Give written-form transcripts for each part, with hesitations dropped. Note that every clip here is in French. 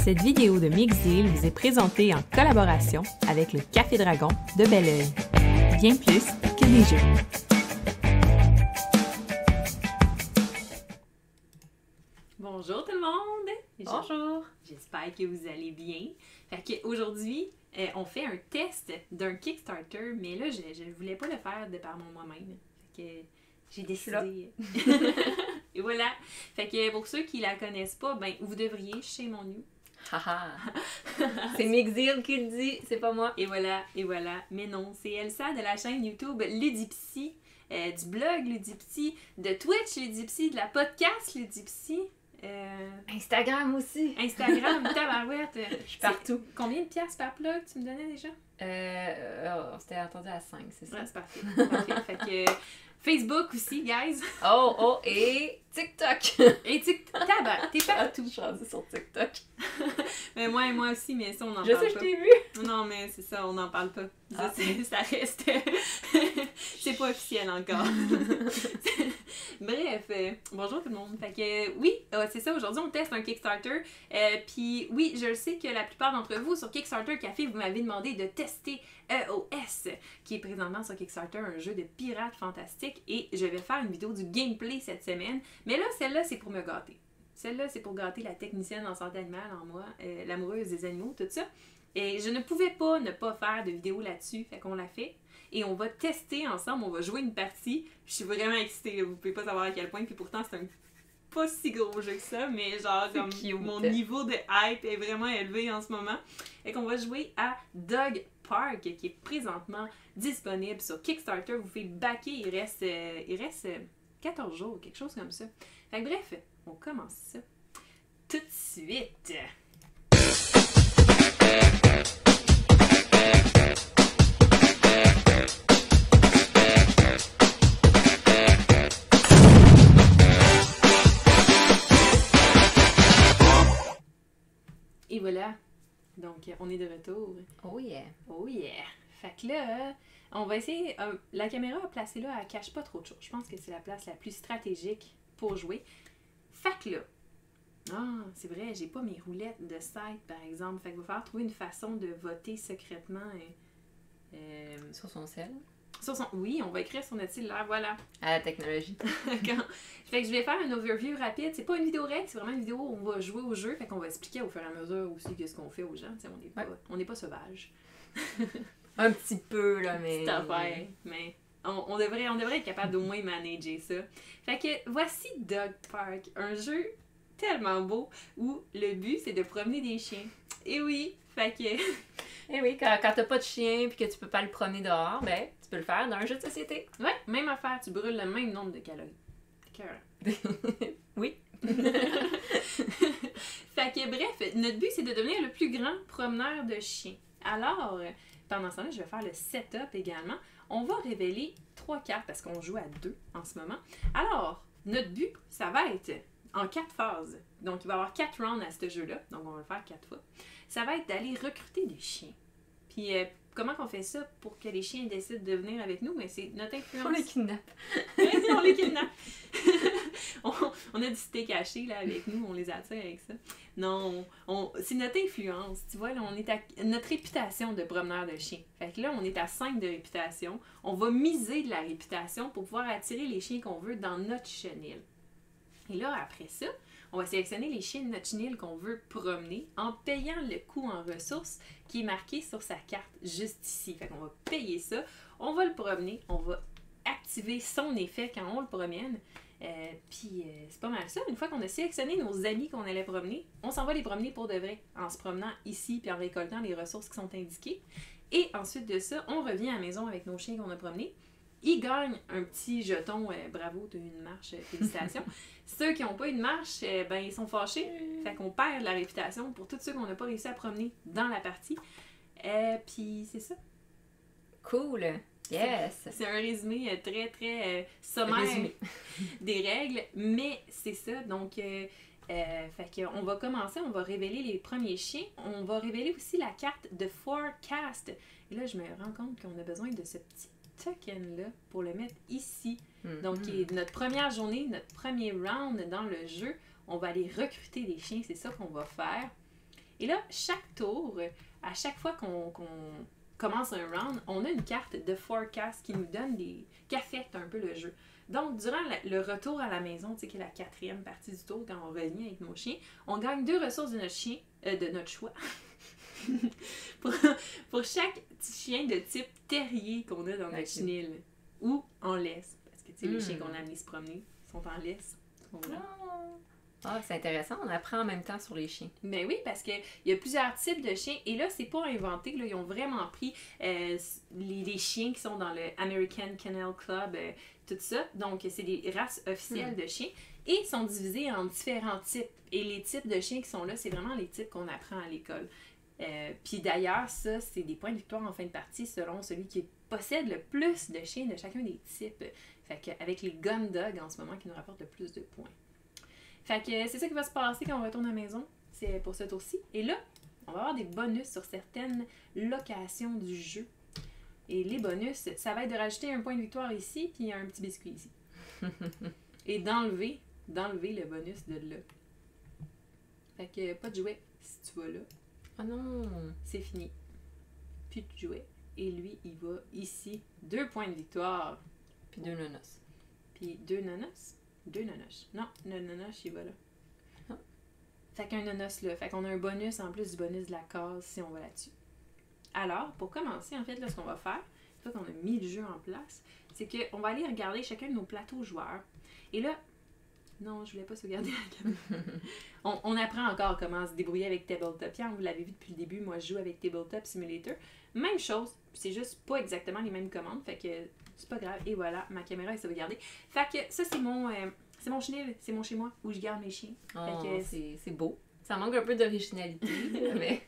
Cette vidéo de Mixdeal vous est présentée en collaboration avec le Café Dragon de Belleuil. Bien plus que des jeux. Bonjour tout le monde! Bonjour! J'espère que vous allez bien. Fait qu'aujourd'hui, on fait un test d'un Kickstarter, mais là, je ne voulais pas le faire de par moi-même. Fait que j'ai décidé. Et voilà! Fait que pour ceux qui la connaissent pas, ben vous devriez, shame on you. Haha! C'est Mixdeal qui le dit, c'est pas moi. Et voilà. Mais non, c'est Elsa de la chaîne YouTube Ludipsy, du blog Ludipsy, de Twitch Ludipsy, de la podcast Ludipsy. Instagram aussi. Instagram, tabarouette. Je suis partout. Combien de piastres par plug tu me donnais déjà? C'était attendu à 5, c'est ça? Ouais, c'est parfait. Fait que Facebook aussi, guys. Et TikTok. Et TikTok, t'es partout. Je suis rendue sur TikTok. Mais moi aussi, mais ça, on n'en Je parle sais, pas. je t'ai vu. Non, mais c'est ça, on n'en parle pas. Ah. Ça reste... c'est pas officiel encore. Bref, bonjour tout le monde. Fait que oui, c'est ça, aujourd'hui on teste un Kickstarter. Puis oui, je sais que la plupart d'entre vous sur Kickstarter Café, vous m'avez demandé de tester EOS, qui est présentement sur Kickstarter, un jeu de pirates fantastique. Et je vais faire une vidéo du gameplay cette semaine. Mais là, celle-là, c'est pour me gâter. Celle-là, c'est pour gâter la technicienne en santé animale en moi, l'amoureuse des animaux, tout ça. Et je ne pouvais pas ne pas faire de vidéo là-dessus, fait qu'on l'a fait. Et on va tester ensemble, on va jouer une partie. Je suis vraiment excitée, là. Vous pouvez pas savoir à quel point. Puis pourtant, c'est un pas si gros jeu que ça, mais genre, comme mon niveau de hype est vraiment élevé en ce moment. Et qu'on va jouer à Dog Park, qui est présentement disponible sur Kickstarter. Vous pouvez backer, il reste 14 jours, quelque chose comme ça. Fait que bref, on commence ça tout de suite. Et voilà, donc on est de retour. Oh yeah! Oh yeah! Fait que là, on va essayer, la caméra placée là, elle cache pas trop de choses. Je pense que c'est la place la plus stratégique pour jouer. Fait que là, c'est vrai, j'ai pas mes roulettes de site par exemple. Fait qu'il va falloir trouver une façon de voter secrètement. Sur son sel? Oui, on va écrire sur notre cellulaire, voilà. À la technologie. Fait que je vais faire un overview rapide. C'est pas une vidéo règle, c'est vraiment une vidéo où on va jouer au jeu. Fait qu'on va expliquer au fur et à mesure aussi qu'est-ce qu'on fait aux gens. T'sais, on n'est pas sauvages. Un petit peu, là, mais... C'est affaire, mais on devrait être capable d'au moins manager ça. Fait que voici Dog Park, un jeu tellement beau où le but c'est de promener des chiens. Et oui, fait que... Eh oui, quand t'as pas de chien puis que tu peux pas le promener dehors, ben, tu peux le faire dans un jeu de société. Ouais, même affaire, tu brûles le même nombre de calories. Oui. Fait que bref, notre but c'est de devenir le plus grand promeneur de chiens. Alors, pendant ce temps-là, je vais faire le setup également. On va révéler 3 cartes parce qu'on joue à 2 en ce moment. Alors, notre but, ça va être en 4 phases. Donc, il va y avoir 4 rounds à ce jeu-là. Donc, on va le faire 4 fois. Ça va être d'aller recruter des chiens. Puis, comment on fait ça pour que les chiens décident de venir avec nous? Mais c'est notre influence. On les kidnappe. Oui, on les kidnappe. on a du steak haché là, avec nous, on les attire avec ça. Non, c'est notre influence. Tu vois, là, on est à notre réputation de promeneur de chiens. Fait que là, on est à 5 de réputation. On va miser de la réputation pour pouvoir attirer les chiens qu'on veut dans notre chenil. Et là, après ça, on va sélectionner les chiens de notre chenil qu'on veut promener en payant le coût en ressources qui est marqué sur sa carte juste ici. Fait qu'on va payer ça, on va le promener, on va activer son effet quand on le promène. Puis c'est pas mal ça. Une fois qu'on a sélectionné nos amis qu'on allait promener, on s'en va les promener pour de vrai en se promenant ici puis en récoltant les ressources qui sont indiquées. Et ensuite de ça, on revient à la maison avec nos chiens qu'on a promenés. Ils gagnent un petit jeton, bravo, t'as eu une marche, félicitations. Ceux qui n'ont pas eu de marche, ben ils sont fâchés. Fait qu'on perd de la réputation pour tous ceux qu'on n'a pas réussi à promener dans la partie. Puis c'est ça. Cool! Yes! C'est un résumé très, très sommaire des règles, mais c'est ça. Donc, fait qu'on va commencer, on va révéler les premiers chiens. On va révéler aussi la carte de Forecast. Et là, je me rends compte qu'on a besoin de ce petit token-là pour le mettre ici. Donc, notre première journée, notre premier round dans le jeu, on va aller recruter des chiens. C'est ça qu'on va faire. Et là, chaque tour, à chaque fois qu'on commence un round, on a une carte de forecast qui nous donne qui affecte un peu le jeu. Donc, durant le retour à la maison, tu sais, qui est la 4e partie du tour, quand on revient avec nos chiens, on gagne 2 ressources de notre chien, de notre choix. pour chaque petit chien de type terrier qu'on a dans notre chenille. Ou en laisse. Parce que, tu sais, les chiens qu'on a amenés se promener sont en laisse. Ah, c'est intéressant, on apprend en même temps sur les chiens. Ben oui, parce qu'il y a plusieurs types de chiens. Et là, c'est pas inventé. Là, ils ont vraiment pris les chiens qui sont dans le American Kennel Club, tout ça. Donc, c'est des races officielles de chiens. Et ils sont divisés en différents types. Et les types de chiens qui sont là, c'est vraiment les types qu'on apprend à l'école. Puis d'ailleurs, ça, c'est des points de victoire en fin de partie selon celui qui possède le plus de chiens de chacun des types. Fait qu'avec les gun dogs en ce moment qui nous rapportent le plus de points. Fait que c'est ça qui va se passer quand on retourne à la maison. C'est pour ce tour-ci. Et là, on va avoir des bonus sur certaines locations du jeu. Et les bonus, ça va être de rajouter un point de victoire ici, puis un petit biscuit ici. Et d'enlever le bonus de là. Fait que pas de jouet si tu vas là. Ah non! C'est fini. Plus de jouet. Et lui, il va ici. 2 points de victoire. Puis 2 nonos. Puis 2 nonos. 2 nonos. Non, le nonos, il va là. Ah. Fait qu'un nonos là. Fait qu'on a un bonus en plus du bonus de la case si on va là-dessus. Alors, pour commencer, en fait, là, ce qu'on va faire, une fois qu'on a mis le jeu en place, c'est qu'on va aller regarder chacun de nos plateaux joueurs. Et là, non, je voulais pas sauvegarder la caméra. On apprend encore comment se débrouiller avec Tabletop. Pierre, vous l'avez vu depuis le début, moi je joue avec Tabletop Simulator. Même chose, c'est juste pas exactement les mêmes commandes, fait que c'est pas grave. Et voilà, ma caméra est sauvegardée. Fait que ça, c'est mon chenil, c'est mon chez moi, où je garde mes chiens. Oh, c'est beau. Ça manque un peu d'originalité, mais...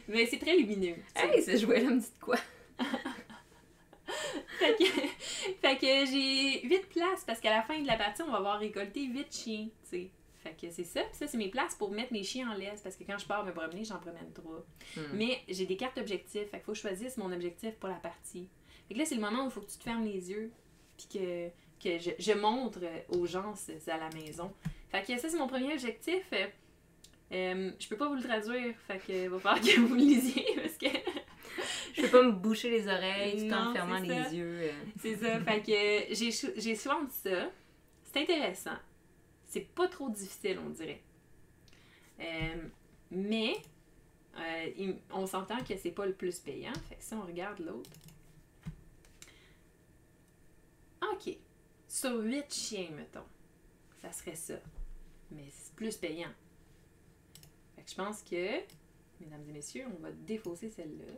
mais c'est très lumineux. Hey, ce jouet-là me dit de quoi? Fait que j'ai 8 places parce qu'à la fin de la partie, on va avoir récolté 8 chiens, tu sais. Fait que c'est ça. Puis ça, c'est mes places pour mettre mes chiens en laisse parce que quand je pars me promener, j'en promène 3. Mais j'ai des cartes objectifs. Fait qu'il faut que je choisisse mon objectif pour la partie. Fait que là, c'est le moment où il faut que tu te fermes les yeux puis que je montre aux gens c'est à la maison. Fait que ça, c'est mon premier objectif. Je peux pas vous le traduire. Fait que va falloir que vous le lisiez parce que... Je peux pas me boucher les oreilles tout en Non, fermant c'est ça. les yeux. C'est ça. Fait que j'ai souvent dit ça. C'est intéressant. C'est pas trop difficile, on dirait. Mais on s'entend que c'est pas le plus payant. Fait que si on regarde l'autre. OK. Sur 8 chiens, mettons. Ça serait ça. Mais c'est plus payant. Fait que je pense que, mesdames et messieurs, on va défausser celle-là.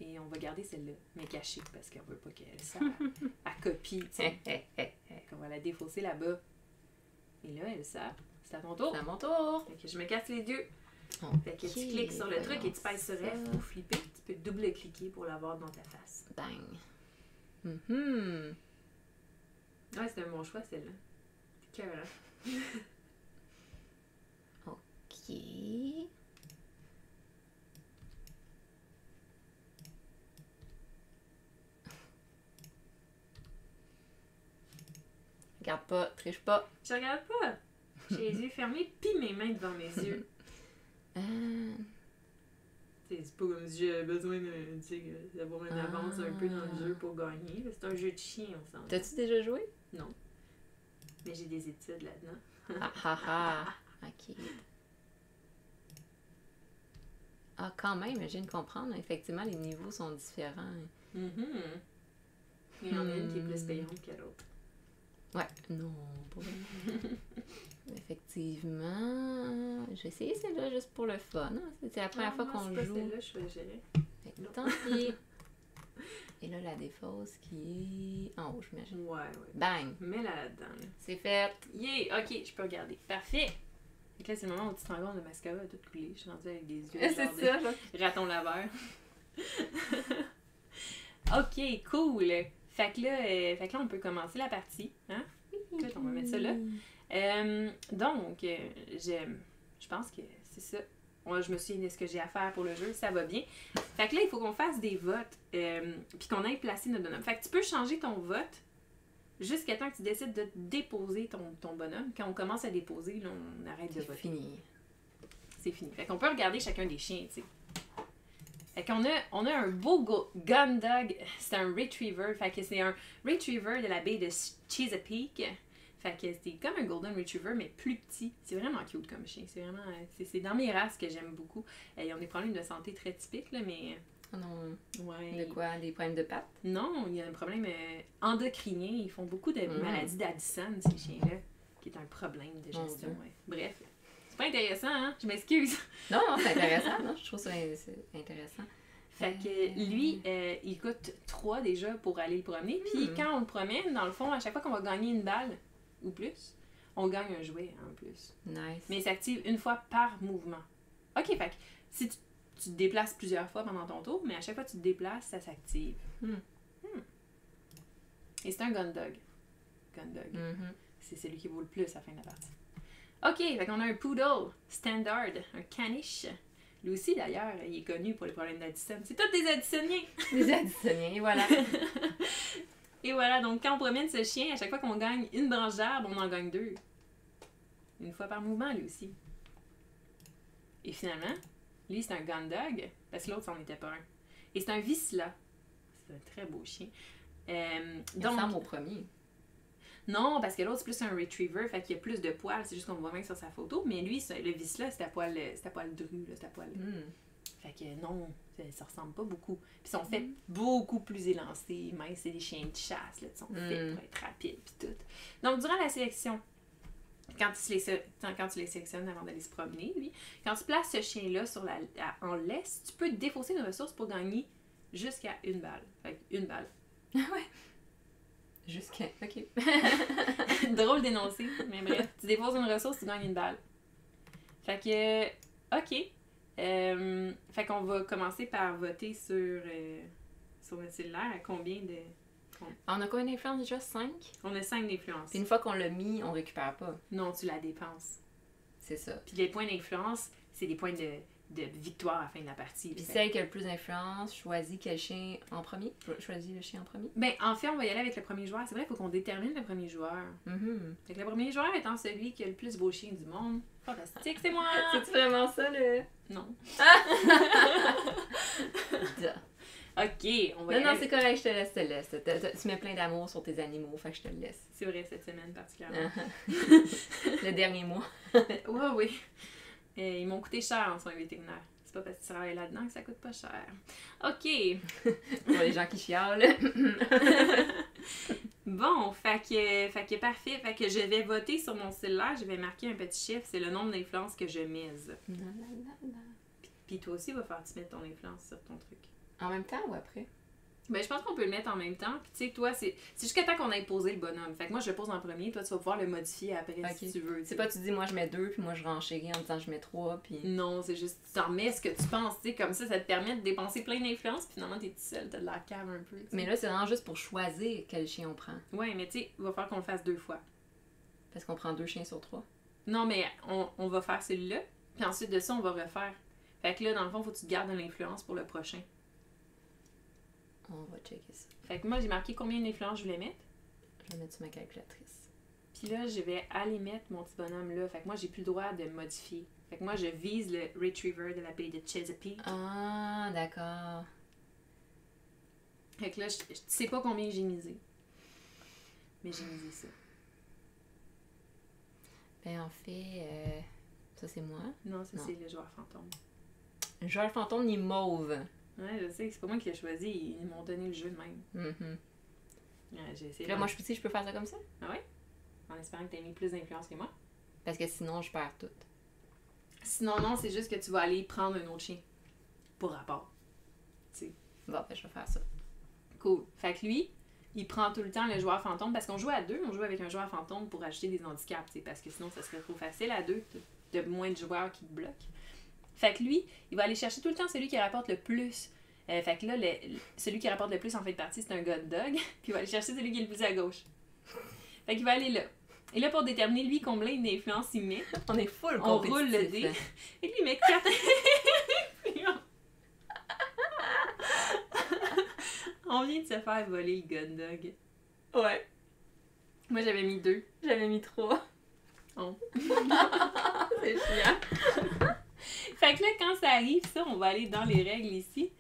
Et on va garder celle-là, mais cachée, parce qu'on veut pas qu'elle sache. Elle copie, tu sais. On va la défausser là-bas. Et là, elle sort. C'est à ton tour. C'est à mon tour. Fait que je me casse les yeux. Okay. Fait que tu cliques sur le truc et tu pèses sur F pour flipper. Tu peux double-cliquer pour l'avoir dans ta face. Bang. Ouais, c'est un bon choix, celle-là. C'est cœur, hein? OK. Regarde pas, triche pas. Je regarde pas. J'ai les yeux fermés pis mes mains devant mes yeux. C'est pas comme si j'avais besoin d'avoir une avance un peu dans le jeu pour gagner. C'est un jeu de chien, on s'en. T'as-tu déjà joué? Non. Mais j'ai des études là-dedans. OK. Ah, quand même, je viens de comprendre. Effectivement, les niveaux sont différents. Il y en a une qui est plus payante que l'autre. Ouais, non, pas vraiment. Effectivement. J'ai essayé celle-là juste pour le fun. Hein. C'est la première fois qu'on joue. Celle-là, je choisirais. Tant pis. Et là, la défausse qui est en haut, j'imagine. Ouais. Bang! Mets-la là-dedans. Là. C'est fait. Yeah! Ok, je peux regarder. Parfait! Donc là, c'est le moment où tu te rends compte de mascara a tout coulé. Je suis rendue avec des yeux. C'est ça, genre. Raton laveur. Ok, cool! Fait que là, on peut commencer la partie. Hein? Écoute, on va mettre ça là. Donc, je pense que c'est ça. Je me suis dit ce que j'ai à faire pour le jeu, ça va bien. Fait que là, il faut qu'on fasse des votes, puis qu'on aille placer notre bonhomme. Fait que tu peux changer ton vote jusqu'à temps que tu décides de déposer ton bonhomme. Quand on commence à déposer, là, on arrête de voter. Fini. c'est fini. Fait qu'on peut regarder chacun des chiens, tu sais. Fait qu'on a un beau gun dog, c'est un retriever, fait que c'est un retriever de la baie de Chesapeake. Fait que c'est comme un golden retriever, mais plus petit. C'est vraiment cute comme chien, c'est vraiment... C'est dans mes races que j'aime beaucoup. Ils ont des problèmes de santé très typiques, là, mais... Oh non. Ouais. De quoi? Des problèmes de pattes? Non, il y a un problème endocrinien. Ils font beaucoup de maladies d'Addison, ces chiens-là, qui est un problème de gestion. Ouais. Bref, c'est pas intéressant, hein? Je m'excuse. Non, c'est intéressant. Non, je trouve ça c'est intéressant. Fait que lui, il coûte 3 déjà pour aller le promener. Puis quand on le promène, dans le fond, à chaque fois qu'on va gagner une balle ou plus, on gagne un jouet en plus. Nice. Mais il s'active une fois par mouvement. OK, fait que si tu te déplaces plusieurs fois pendant ton tour, mais à chaque fois que tu te déplaces, ça s'active. Et c'est un gun dog. Gun dog. C'est celui qui vaut le plus à la fin de la partie. OK, fait qu'on a un poodle standard, un caniche. Lui aussi, d'ailleurs, il est connu pour les problèmes d'Addison. C'est tous des Addisoniens! Des Addisoniens, et voilà. Et voilà, donc quand on promène ce chien, à chaque fois qu'on gagne une branche d'arbre, on en gagne 2. Une fois par mouvement, lui aussi. Et finalement, lui, c'est un gun dog, parce que l'autre, c'en était pas un. Et c'est un Vizsla. C'est un très beau chien. Il ressemble au premier. Non, parce que l'autre, c'est plus un retriever, fait qu'il y a plus de poils, c'est juste qu'on le voit bien sur sa photo. Mais lui, le Vizsla, c'est à poil dru, là, c'est à poil... Fait que non, ça ressemble pas beaucoup. Puis ils sont faits beaucoup plus élancés, minces, c'est des chiens de chasse, là, ils sont faits pour être rapides, puis tout. Donc, durant la sélection, quand tu les sélectionnes avant d'aller se promener, lui, quand tu places ce chien-là en laisse, tu peux défausser une ressource pour gagner jusqu'à une balle. Fait que une balle. Ouais. Jusqu'à... OK. Drôle d'énoncé, mais bref. Tu défausses une ressource, tu gagnes une balle. Fait que... OK. Fait qu'on va commencer par voter sur notre cellulaire. À combien de... On a combien d'influences déjà? 5? On a 5 d'influence. Puis une fois qu'on l'a mis, on récupère pas. Non, tu la dépenses. C'est ça. Puis les points d'influence, c'est des points de victoire à la fin de la partie. Puis celle qui a le plus d'influence choisit quel chien en premier? Choisit le chien en premier? Ben, en fait, on va y aller avec le premier joueur. C'est vrai, il faut qu'on détermine le premier joueur. Fait que le premier joueur étant celui qui a le plus beau chien du monde. Fantastique, c'est moi! C'est vraiment ça, le... Non. OK, on va y aller. Non, c'est correct, je te laisse. Tu mets plein d'amour sur tes animaux, fait que je te le laisse. C'est vrai, cette semaine particulièrement. Le dernier mois. Ouais, oui. Ils m'ont coûté cher en soins vétérinaires. C'est pas parce que tu travailles là-dedans que ça coûte pas cher. OK. Pour les gens qui chialent. Bon, fait que parfait. Fait que je vais voter sur mon cellulaire. Je vais marquer un petit chiffre. C'est le nombre d'influences que je mise. Puis toi aussi, il va falloir que tu mettes ton influence sur ton truc. En même temps ou après? Ben, je pense qu'on peut le mettre en même temps. Puis, tu sais, toi, c'est jusqu'à temps qu'on ait posé le bonhomme. Fait que moi, je le pose en premier. Toi, tu vas pouvoir le modifier après si tu veux. C'est pas, tu dis, moi, je mets 2, puis moi, je renchéris en disant, je mets 3, puis... Non, c'est juste, tu t'en mets ce que tu penses, tu sais. Comme ça te permet de dépenser plein d'influence. Puis finalement, t'es tout seul, t'as de la cave un peu. T'sais. Mais là, c'est vraiment juste pour choisir quel chien on prend. Ouais, mais tu sais, il va falloir qu'on le fasse 2 fois. Parce qu'on prend 2 chiens sur 3. Non, mais on va faire celui-là. Puis ensuite de ça, on va refaire. Fait que là, dans le fond, faut que tu te gardes de l'influence pour le prochain. On va checker ça. Fait que moi, j'ai marqué combien d'influences je voulais mettre. Je vais mettre sur ma calculatrice. Puis là, je vais aller mettre mon petit bonhomme là. Fait que moi, j'ai plus le droit de modifier. Fait que moi, je vise le retriever de la baie de Chesapeake. Ah, d'accord. Fait que là, je sais pas combien j'ai misé. Mais j'ai misé ça. Ben, en fait, ça, c'est moi. Non, ça, c'est le joueur fantôme. Le joueur fantôme, il est mauve. Ouais, je sais, c'est pas moi qui l'ai choisi, ils m'ont donné le jeu de même. Ouais, j'ai essayé. Là, moi, je peux faire ça comme ça? Ah ouais? En espérant que t'aies mis plus d'influence que moi. Parce que sinon, je perds tout. Sinon, non, c'est juste que tu vas aller prendre un autre chien. Pour rapport. Tu sais. Bon, ben, je vais faire ça. Cool. Fait que lui, il prend tout le temps le joueur fantôme, parce qu'on joue à 2, on joue avec un joueur fantôme pour ajouter des handicaps, tu sais, parce que sinon, ça serait trop facile à 2, de moins de joueurs qui te bloquent. Fait que lui, il va aller chercher tout le temps celui qui rapporte le plus. Fait que là, celui qui rapporte le plus en fin de partie, c'est un gun dog. Puis il va aller chercher celui qui est le plus à gauche. Fait qu'il va aller là. Et là, pour déterminer lui combien d'influence il met, on est full on roule le dé. Et lui, il met 4 influences. On vient de se faire voler le gun dog. Ouais. Moi, j'avais mis 2. J'avais mis 3. Oh. C'est chiant. ça arrive, ça, on va aller dans les règles ici.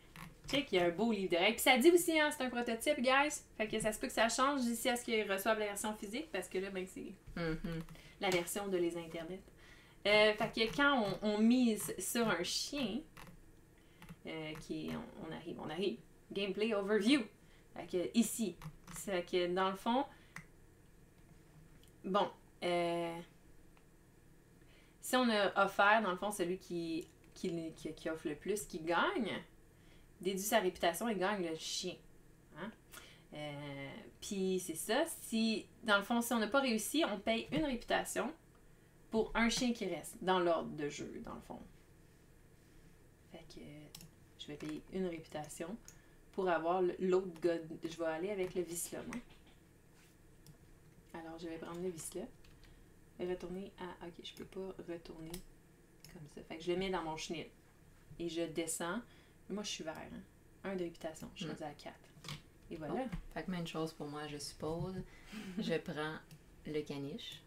Check, il y a un beau livre de règles. Puis ça dit aussi, hein, c'est un prototype, guys. Fait que ça se peut que ça change d'ici à ce qu'ils reçoivent la version physique, parce que là, ben, c'est la version de les internets. Fait que quand on mise sur un chien, on arrive. Gameplay overview. Fait que ici, c'est que dans le fond, bon, si on a offert, dans le fond, celui qui offre le plus, qui gagne, déduit sa réputation et gagne le chien. Hein? Puis c'est ça. Si, dans le fond, si on n'a pas réussi, on paye une réputation pour un chien qui reste, dans l'ordre de jeu, dans le fond. Fait que je vais payer une réputation pour avoir l'autre gars. Je vais aller avec le Vizsla, moi. Alors, je vais prendre le Vizsla. Et retourner à... Ok, je peux pas retourner comme ça. Fait que je le mets dans mon chenil. Et je descends. Moi, je suis vert. Hein? 1 de réputation. Je suis rendue à 4. Et voilà. Oh. Fait que même chose pour moi, je suppose. Je prends le caniche.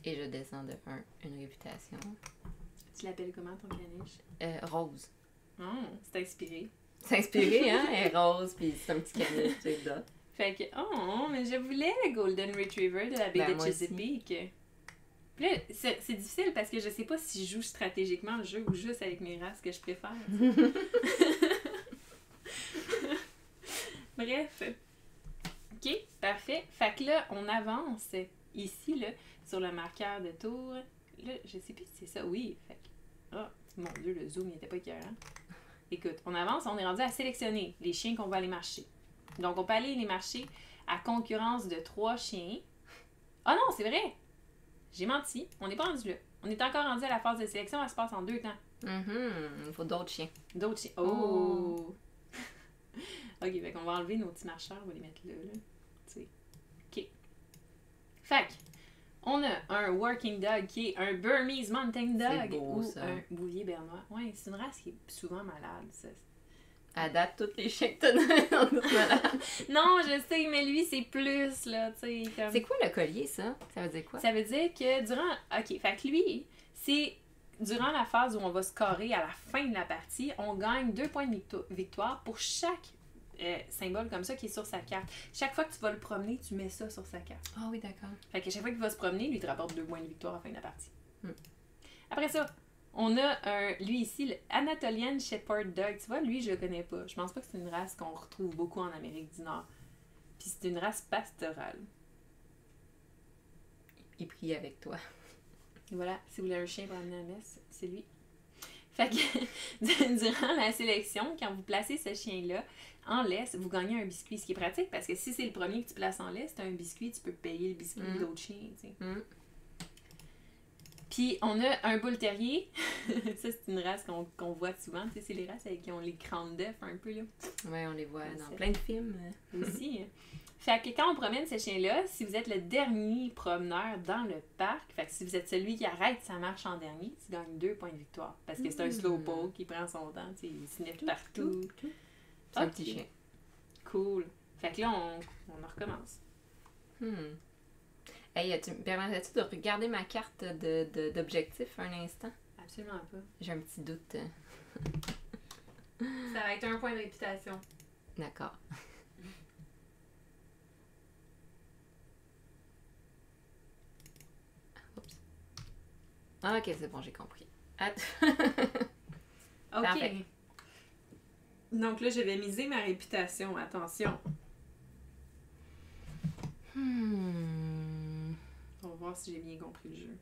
Et je descends de 1 une réputation. Tu l'appelles comment, ton caniche? Rose. Oh, c'est inspiré. C'est inspiré, hein? Elle est rose, puis c'est un petit caniche, tu sais, là. Fait que, oh, mais je voulais le Golden Retriever de la baie de Chesapeake. Puis là, c'est difficile parce que je sais pas si je joue stratégiquement le jeu ou juste avec mes races que je préfère. Bref. Ok, parfait. Fait que là, on avance ici, là, sur le marqueur de tour. Là, je sais plus si c'est ça. Oui, fait que... Oh, mon Dieu, le zoom, il était pas écœurant. Écoute, on avance, on est rendu à sélectionner les chiens qu'on va aller marcher. Donc, on peut aller les marcher à concurrence de 3 chiens. Ah non, c'est vrai! J'ai menti. On n'est pas rendu là. On est encore rendu à la phase de sélection. Elle se passe en 2 temps. Il faut d'autres chiens. D'autres chiens. Oh! Ok, fait qu'on va enlever nos petits marcheurs. On va les mettre là. Tu sais. Ok. Fait on a un working dog qui est un Burmese mountain dog. Beau, ou ça. un bouvier bernois. Ouais, c'est une race qui est souvent malade. Ça. À date, tous les chiens que t'as dans notre malade. Non, je sais, mais lui, c'est plus, là, tu sais. Comme... C'est quoi le collier, ça? Ça veut dire quoi? Ça veut dire que durant... OK, fait que lui, c'est durant la phase où on va scorer à la fin de la partie, on gagne 2 points de victoire pour chaque symbole comme ça qui est sur sa carte. Chaque fois que tu vas le promener, tu mets ça sur sa carte. Ah oui, d'accord. Fait que chaque fois qu'il va se promener, lui, il te rapporte 2 points de victoire à la fin de la partie. Après ça, on a lui ici, le Anatolian Shepherd Dog. Tu vois, lui, je le connais pas. Je pense pas que c'est une race qu'on retrouve beaucoup en Amérique du Nord. Puis c'est une race pastorale. Il prie avec toi. Et voilà, si vous voulez un chien pour amener à la messe, c'est lui. Fait que durant la sélection, quand vous placez ce chien-là en laisse, vous gagnez un biscuit. Ce qui est pratique parce que si c'est le premier que tu places en laisse, tu as un biscuit, tu peux payer le biscuit d'autres chiens. Tu sais. Puis on a un bull terrier. Ça, c'est une race qu'on voit souvent. Tu sais, c'est les races avec qui ont les crânes d'œufs un peu. Là. Ouais, on les voit dans plein de films. Aussi. Fait que quand on promène ce chien-là, si vous êtes le dernier promeneur dans le parc, fait que si vous êtes celui qui arrête sa marche en dernier, tu gagnes 2 points de victoire. Parce que c'est un slowpoke qui prend son temps, tu sais, il sniffe partout. C'est un petit chien. Cool. Fait que là, on recommence. Hey, tu me permettrais-tu de regarder ma carte d'objectif un instant? Absolument pas. J'ai un petit doute. Ça va être 1 point de réputation. D'accord. Oups. Ah, ok, c'est bon, j'ai compris. Ok. Parfait. Donc là, je vais miser ma réputation. Attention. On va voir si j'ai bien compris le jeu.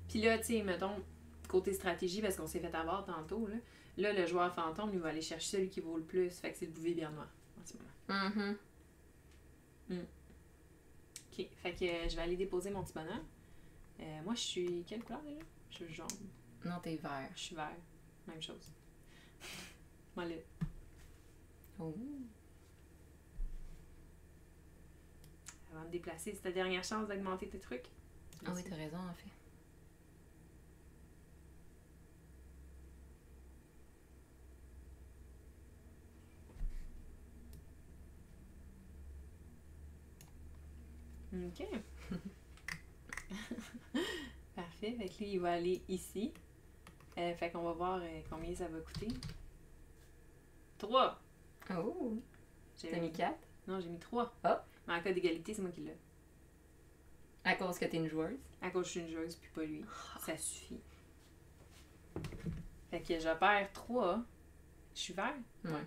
Puis là, tu sais, mettons, côté stratégie, parce qu'on s'est fait avoir tantôt, là, le joueur fantôme, il va aller chercher celui qui vaut le plus. Fait que c'est le bouvier bernois, en ce moment. Ok, fait que je vais aller déposer mon petit bonhomme. Moi, je suis... Quelle couleur, déjà? Je suis jaune. Non, t'es vert. Je suis vert. Même chose. Moi, là. Oh. Avant de déplacer, c'est ta dernière chance d'augmenter tes trucs. Ah oui, t'as raison, en fait. OK. Parfait. Fait que lui, il va aller ici. Fait qu'on va voir combien ça va coûter. 3. Oh! T'as mis 4? Non, j'ai mis 3. Ah! Mais en cas d'égalité, c'est moi qui l'ai. À cause que t'es une joueuse? À cause que je suis une joueuse, puis pas lui. Ça suffit. Fait que je perds 3. Je suis vert? Ouais.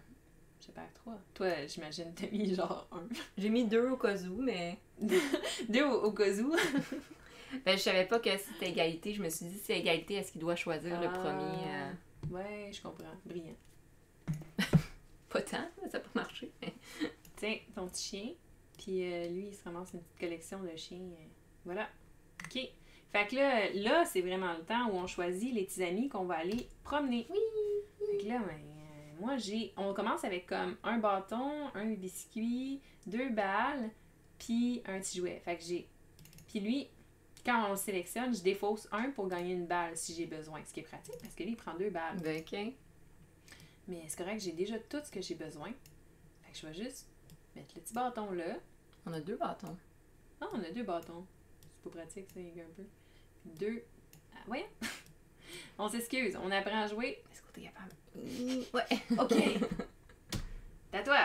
Je perds 3. Toi, j'imagine, t'as mis genre 1. J'ai mis 2 au cas où, mais... 2 au cas où. Ben, je savais pas que c'était égalité. Je me suis dit, si c'est égalité, est-ce qu'il doit choisir le premier? Ouais, je comprends. Brillant. Pas tant, ça n'a pas marché. Mais... Tiens, ton petit chien. Puis lui, il se ramasse une petite collection de chiens. Voilà. OK. Fait que là c'est vraiment le temps où on choisit les petits amis qu'on va aller promener. Oui! Fait que là, moi, on commence avec comme un bâton, un biscuit, 2 balles, puis un petit jouet. Fait que Puis lui, quand on le sélectionne, je défausse 1 pour gagner une balle si j'ai besoin. Ce qui est pratique parce que lui, il prend 2 balles. OK. Mais c'est correct, j'ai déjà tout ce que j'ai besoin. Fait que je vais juste mettre le petit bâton là. On a 2 bâtons. Ah, on a 2 bâtons. C'est pas pratique, ça, un peu. Puis 2... Ah, voyons! On s'excuse, on apprend à jouer. Est-ce que t'es capable? Ouais. OK! T'as toi!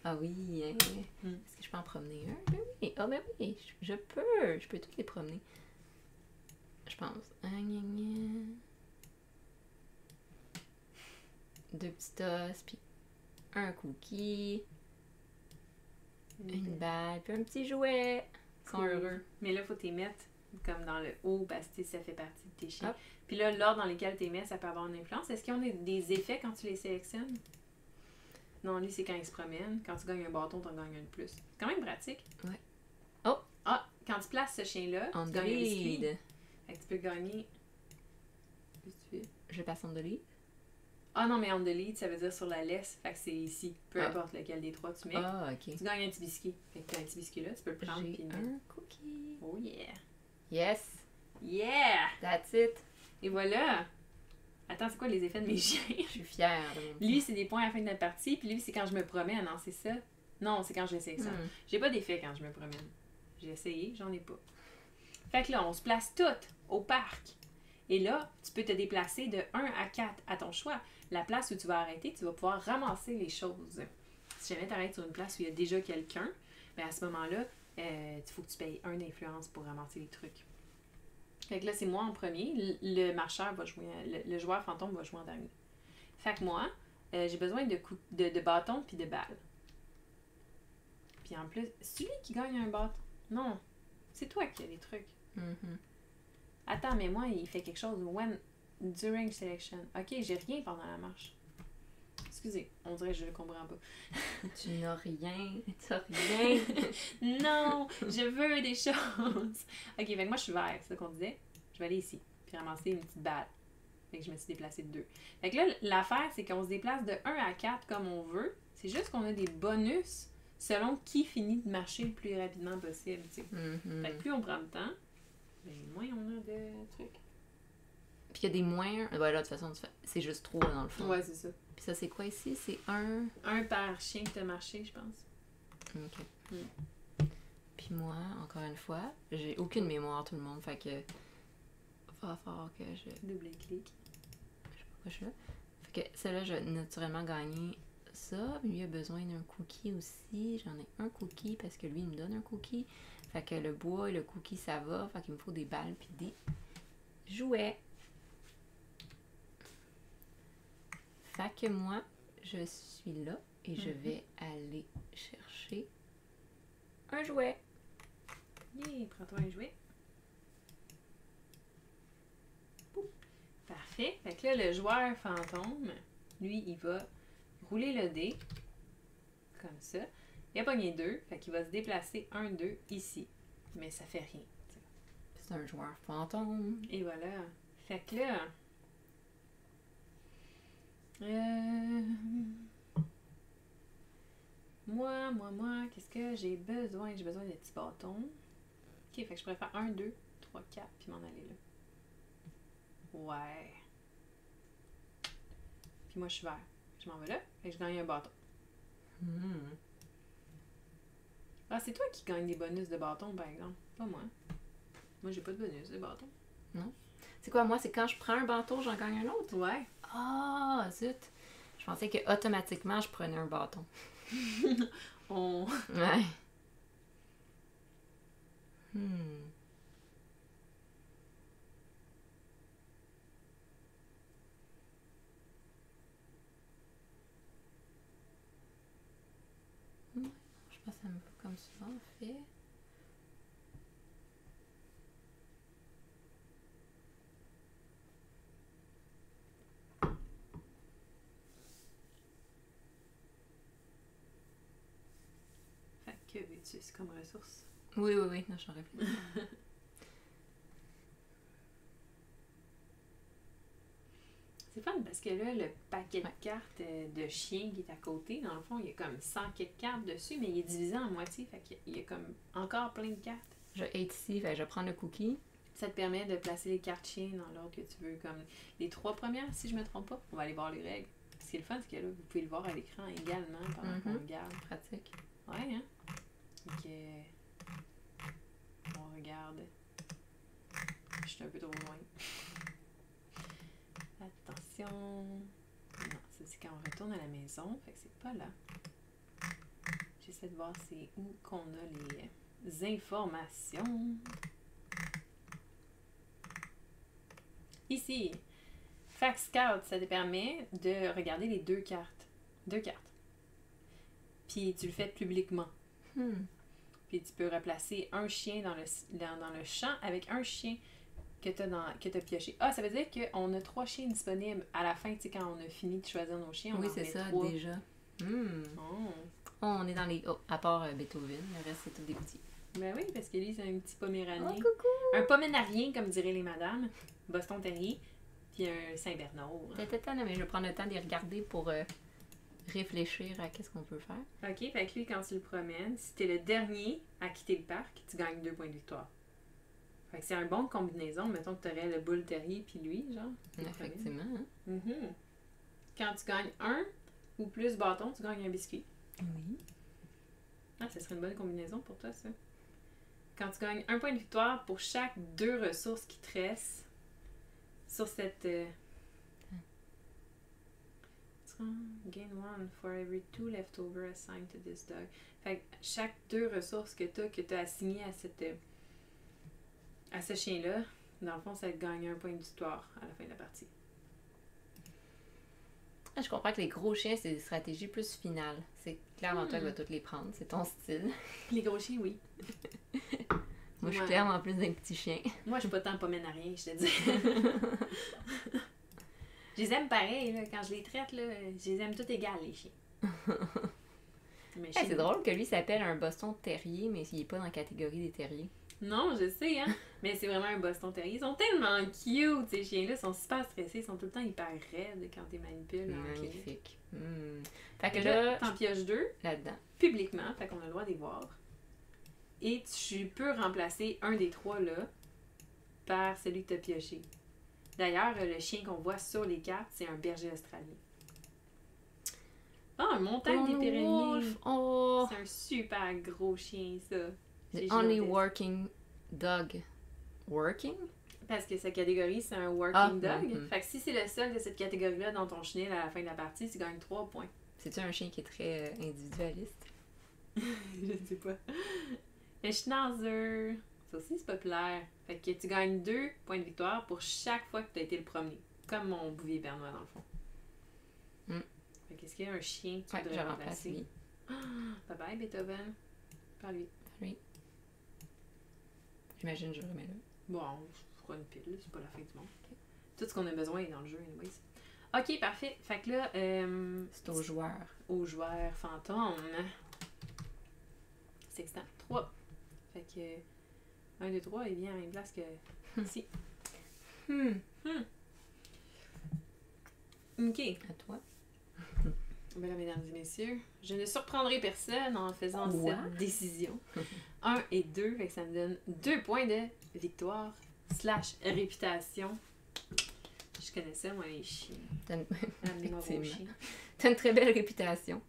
Ah oui, hein. Est-ce que je peux en promener un? Ben oui. Ah ben oui, je peux. Je peux tous les promener. Je pense. Deux petits os, puis un cookie, une balle, puis un petit jouet. Ils sont heureux. Mais là, faut t'y mettre comme dans le haut parce que ça fait partie de tes chiens. Hop. Puis là, l'ordre dans lequel tu les mets, ça peut avoir une influence. Est-ce qu'ils ont des effets quand tu les sélectionnes? Non, lui, c'est quand il se promène. Quand tu gagnes un bâton, t'en gagnes un de plus. C'est quand même pratique. Ouais. Oh! Ah, quand tu places ce chien-là, On tu the gagnes un biscuit. lead. Fait que tu peux gagner... Qu'est-ce que tu fais? Je passe on the lead. Ah non, mais on the lead, ça veut dire sur la laisse. Fait que c'est ici. Peu importe lequel des 3 tu mets. Ah, ok. Tu gagnes un petit biscuit. Fait que t'as un petit biscuit là, tu peux le prendre J'ai puis le un mettre. cookie. Oh yeah! Yes! Yeah! That's it! Et voilà! Attends, c'est quoi les effets de mes chiens? Je suis fière de mon petit. Lui, c'est des points à la fin de la partie, puis lui, c'est quand je me promène, non, c'est ça? Non, c'est quand je les sélectionne. J'ai pas d'effet quand je me promène. J'ai essayé, j'en ai pas. Fait que là, on se place toutes au parc. Et là, tu peux te déplacer de 1 à 4 à ton choix. La place où tu vas arrêter, tu vas pouvoir ramasser les choses. Si jamais tu arrêtes sur une place où il y a déjà quelqu'un, bien à ce moment-là, il faut que tu payes 1 d'influence pour ramasser les trucs. Fait que là, c'est moi en premier. Le marcheur va jouer, le joueur fantôme va jouer en dernier. Fait que moi, j'ai besoin de bâtons puis de balles. Puis en plus, c'est lui qui gagne un bâton. Non, c'est toi qui as les trucs. Attends, mais moi, il fait quelque chose. During selection. Ok, j'ai rien pendant la marche. Excusez, on dirait que je ne comprends pas. Tu n'as rien. Tu n'as rien. Non, je veux des choses. Ok, fait que moi, je suis vert, c'est ça qu'on disait. Je vais aller ici, puis ramasser une petite balle. Fait que je me suis déplacée de 2. Fait que là, l'affaire, c'est qu'on se déplace de 1 à 4 comme on veut. C'est juste qu'on a des bonus selon qui finit de marcher le plus rapidement possible, tu sais. Fait que plus on prend de temps, ben moins on a de trucs. Puis il y a des moins. Ouais, là, de toute façon, c'est juste 3 dans le fond. Ouais, c'est ça. Puis ça, c'est quoi ici? C'est 1. 1 par chien qui t'a marché, je pense. Ok. Puis moi, encore une fois, j'ai aucune mémoire, tout le monde. Fait que. Va falloir que je. Double-clic. Je sais pas pourquoi je suis là. Fait que celle-là, je vais naturellement gagner ça. Lui, il a besoin d'un cookie aussi. J'en ai un cookie parce que lui, il me donne un cookie. Fait que le bois et le cookie, ça va. Fait qu'il me faut des balles puis des jouets. Fait que moi, je suis là et je vais aller chercher un jouet. Yeah, prends-toi un jouet. Pouf. Parfait. Fait que là, le joueur fantôme, lui, il va rouler le dé. Comme ça. Il a pogné 2. Fait qu'il va se déplacer 1, 2 ici. Mais ça fait rien. T'sais. C'est un joueur fantôme. Et voilà. Fait que là... Moi, qu'est-ce que j'ai besoin? J'ai besoin de petits bâtons. Ok, fait que je pourrais faire 1, 2, 3, 4, puis m'en aller là. Ouais. Puis moi, je suis vert. Je m'en vais là, et je gagne un bâton. Ah, c'est toi qui gagne des bonus de bâton, par exemple. Pas moi. Moi, j'ai pas de bonus de bâton. C'est quoi, moi, c'est quand je prends un bâton, j'en gagne un autre? Ouais. Ah, zut! Je pensais que automatiquement je prenais un bâton. On... Ouais. Hmm. Je pense que ça me va comme ça, en fait. Fait que veux-tu, c'est comme ressource. Oui, oui, oui, non, j'en réfléchis. C'est fun parce que là, le paquet de cartes de chien qui est à côté, dans le fond, il y a comme 100 quelques cartes dessus, mais il est divisé en moitié. Fait qu'il y a comme encore plein de cartes. Je hate ici, fait que je vais prendre le cookie. Ça te permet de placer les cartes chiens dans l'ordre que tu veux. Comme les 3 premières, si je me trompe pas. On va aller voir les règles. Ce qui est le fun, c'est que là, vous pouvez le voir à l'écran également pendant qu'on regarde. Pratique. Ouais, hein? Donc, on regarde. Je suis un peu trop loin. Attention. Non, ça c'est quand on retourne à la maison. Fait que c'est pas là. J'essaie de voir c'est où qu'on a les informations. Ici. Fact Scout, ça te permet de regarder les 2 cartes. 2 cartes. Puis tu le fais publiquement. Puis tu peux replacer un chien dans le champ avec un chien que tu as pioché. Ah, ça veut dire qu'on a 3 chiens disponibles à la fin, tu sais, quand on a fini de choisir nos chiens. Oui, on en c'est met ça, 3. déjà. Oh. On est dans les... Oh, à part Beethoven, le reste, c'est tout des petits. Ben oui, parce que lui, c'est un petit poméranien. Oh, coucou! Un poménarien, comme diraient les madames. Boston Terrier. Puis un Saint-Bernard. Peut-être, mais je vais prendre le temps de les regarder pour réfléchir à qu'est-ce qu'on peut faire. Ok, fait que lui, quand tu le promènes, si t'es le dernier à quitter le parc, tu gagnes 2 points de victoire. Fait que c'est un bon combinaison. Mettons que t'aurais le Bull Terrier puis lui, genre. Effectivement. Hein? Quand tu gagnes 1 ou plus bâton, tu gagnes un biscuit. Oui. Ah, ça serait une bonne combinaison pour toi, ça. Quand tu gagnes 1 point de victoire pour chaque 2 ressources qui te restent sur cette... Gain 1 for every 2 leftover assigned to this dog. Fait que chaque 2 ressources que tu as assignées à ce chien-là, dans le fond, ça te gagne 1 point de victoire à la fin de la partie. Je comprends que les gros chiens, c'est des stratégies plus finales. C'est clairement toi qui vas toutes les prendre. C'est ton style. Les gros chiens, oui. Moi, je suis clairement plus d'un petit chien. Moi, je suis pas tant poménarien, je te dis. Je les aime pareil, là. Quand je les traite, là, je les aime toutes égales, les chiens. C'est drôle que lui s'appelle un Boston Terrier, mais il est pas dans la catégorie des terriers. Non, je sais, hein. Mais c'est vraiment un Boston Terrier. Ils sont tellement cute, ces chiens-là. Ils sont super stressés. Ils sont tout le temps hyper raides quand tu les manipules. Magnifique. Fait que là, t'en pioches 2. Là-dedans. Publiquement. Fait qu'on a le droit d'y voir. Et tu peux remplacer un des 3 là par celui que tu as pioché. D'ailleurs, le chien qu'on voit sur les cartes, c'est un berger australien. Ah, un montagne des Pyrénées. Oh. C'est un super gros chien, ça. The only working dog. Working? Parce que sa catégorie, c'est un working dog. Fait que si c'est le seul de cette catégorie-là dans ton chenil à la fin de la partie, tu gagnes 3 points. C'est-tu un chien qui est très individualiste? Je sais pas. Le Schnauzer. Ça aussi, c'est populaire. Fait que tu gagnes 2 points de victoire pour chaque fois que tu as été le premier. Comme mon bouvier bernois, dans le fond. Fait qu'est-ce qu'il y a un chien que tu voudrais remplacer? Bye bye, Beethoven. Par lui. J'imagine que je le remets là. Bon, je ferai une pile, c'est pas la fin du monde. Okay. Tout ce qu'on a besoin est dans le jeu, anyways. Ok, parfait. Fait que là... c'est aux joueurs. Aux joueurs fantômes. C'est extant. 3. Fait que... 1, 2, 3 est bien à la même place que ici. Ok. À toi. Ben là, mesdames et messieurs, je ne surprendrai personne en faisant cette décision. 1 et 2, fait que ça me donne 2 points de victoire / réputation. Je connais ça, moi, les chiens. Amenez-moi vos chiens. T'as une très belle réputation.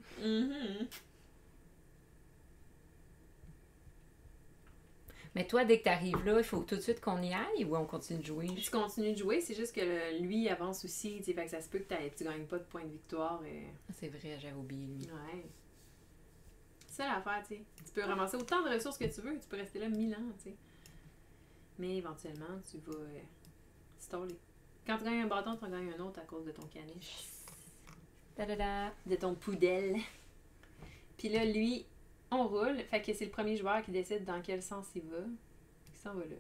Mais toi, dès que t'arrives là, il faut tout de suite qu'on y aille ou on continue de jouer? Tu continues de jouer, c'est juste que lui il avance aussi, tu sais, fait que ça se peut que tu gagnes pas de points de victoire. C'est vrai, j'avais oublié lui. Ouais. C'est ça l'affaire, tu sais. Tu peux ramasser autant de ressources que tu veux, tu peux rester là 1000 ans, tu sais. Mais éventuellement, tu vas staller. Quand tu gagnes un bâton, tu en gagnes un autre à cause de ton caniche. Da-da-da. De ton poudelle. Puis là, lui, on roule. Fait que c'est le premier joueur qui décide dans quel sens il va. Il s'en va là.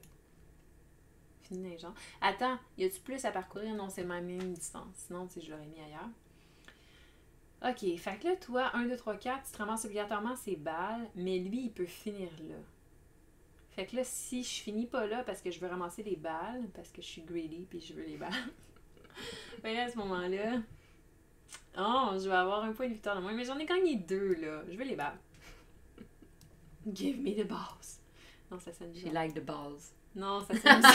Fini les gens. Attends, y a-tu plus à parcourir? Non, c'est ma même distance. Sinon, tu sais, je l'aurais mis ailleurs. Ok, fait que là, toi, 1, 2, 3, 4, tu te ramasses obligatoirement ses balles, mais lui, il peut finir là. Fait que là, si je finis pas là parce que je veux ramasser les balles, parce que je suis greedy puis je veux les balles, ben là, à ce moment-là, oh, je vais avoir un point de victoire de moins, mais j'en ai gagné 2, là. Je veux les balles. Give me the balls. Non, ça sonne She bien. like the balls. Non, ça sonne bien.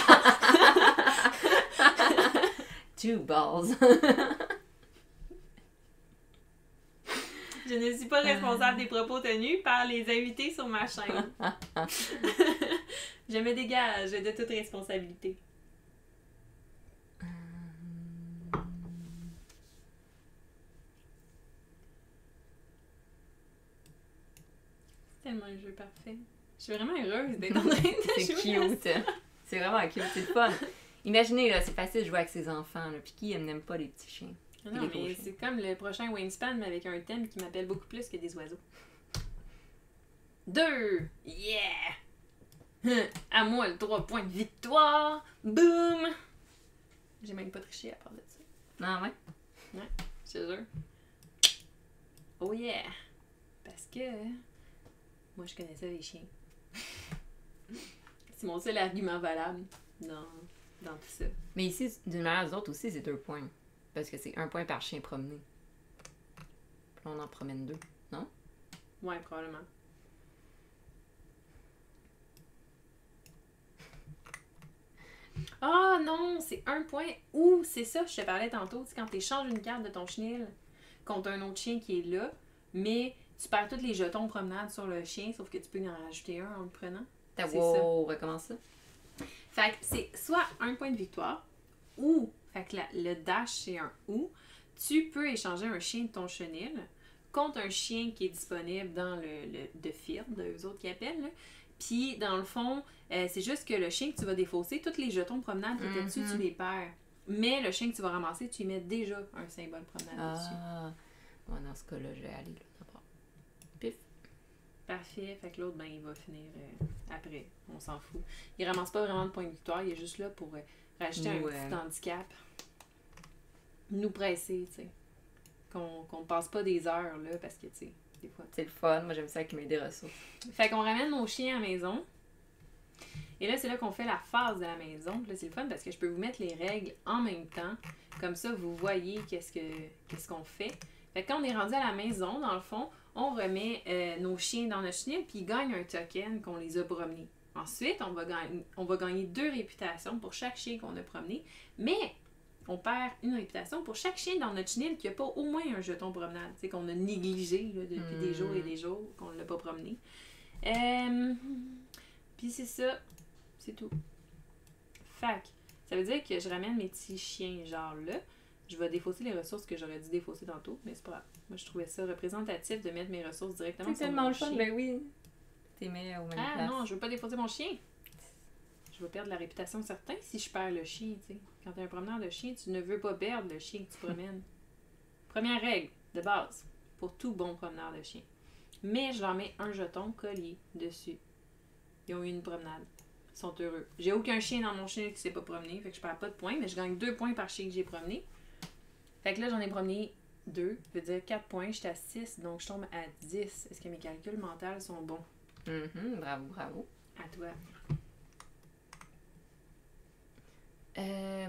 2 balls. Je ne suis pas responsable des propos tenus par les invités sur ma chaîne. Je me dégage de toute responsabilité. C'est tellement un jeu parfait. Je suis vraiment heureuse d'être en train de C'est jouer. cute. C'est vraiment cute, c'est le fun. Imaginez, là, c'est facile de jouer avec ses enfants. Là. Puis qui n'aime pas les petits chiens? Non, mais c'est comme le prochain Wingspan, mais avec un thème qui m'appelle beaucoup plus que des oiseaux. 2! Yeah! À moi, le 3 points de victoire! Boum! J'ai même pas triché à part de ça. Ah ouais? Je te jure. Oh yeah! Parce que moi, je connaissais les chiens. C'est mon seul argument valable dans tout ça. Mais ici, d'une manière ou d'une autre aussi, c'est 2 points. Parce que c'est 1 point par chien promené. Puis là, on en promène 2, non? Ouais, probablement. Ah non, c'est 1 point. Ou c'est ça, je te parlais tantôt, c'est quand tu échanges une carte de ton chenil contre un autre chien qui est là, mais tu perds tous les jetons promenade sur le chien, sauf que tu peux en rajouter un en le prenant. C'est Wow, recommence ça. Fait que c'est soit 1 point de victoire, ou, fait que le dash c'est un ou, tu peux échanger un chien de ton chenil contre un chien qui est disponible dans le field, eux autres qui appellent, là. Puis, dans le fond, c'est juste que le chien que tu vas défausser, tous les jetons promenade qui étaient dessus, tu les perds. Mais le chien que tu vas ramasser, tu y mets déjà un symbole promenade dessus. Ah, ouais, dans ce cas-là, je vais aller là d'abord. Pif. Parfait. Fait que l'autre, ben, il va finir après. On s'en fout. Il ramasse pas vraiment de points de victoire. Il est juste là pour rajouter un petit handicap. Nous presser, tu sais. Qu'on passe pas des heures, là, parce que, tu sais, des fois... C'est le fun. Moi, j'aime ça avec des ressources. Fait qu'on ramène nos chiens à la maison. Et là, c'est là qu'on fait la phase de la maison. Puis là, c'est le fun parce que je peux vous mettre les règles en même temps. Comme ça, vous voyez qu'est-ce qu'on fait. Fait que quand on est rendu à la maison, dans le fond, on remet nos chiens dans notre chenil puis ils gagnent un token qu'on les a promenés. Ensuite, on va gagner 2 réputations pour chaque chien qu'on a promené. Mais on perd une réputation pour chaque chien dans notre chenil qui n'a pas au moins un jeton promenade, tu sais, qu'on a négligé là, depuis des jours et des jours, qu'on ne l'a pas promené. Puis c'est ça. C'est tout. Fait que, ça veut dire que je ramène mes petits chiens genre là. Je vais défausser les ressources que j'aurais dû défausser tantôt, mais c'est pas grave. Moi, je trouvais ça représentatif de mettre mes ressources directement sur mon chien. Ben oui. T'es mis au même place. Ah non, je veux pas défausser mon chien. Je vais perdre la réputation certain si je perds le chien, tu sais. Quand t'es un promeneur de chien, tu ne veux pas perdre le chien que tu promènes. Première règle de base pour tout bon promeneur de chien. Mais je leur mets un jeton collier dessus. Ils ont eu une promenade. Ils sont heureux. J'ai aucun chien dans mon chien qui s'est pas promené, fait que je perds pas de points, mais je gagne 2 points par chien que j'ai promené. Fait que là, j'en ai promené 2, ça veut dire 4 points, j'étais à 6, donc je tombe à 10. Est-ce que mes calculs mentaux sont bons? Bravo, bravo. À toi.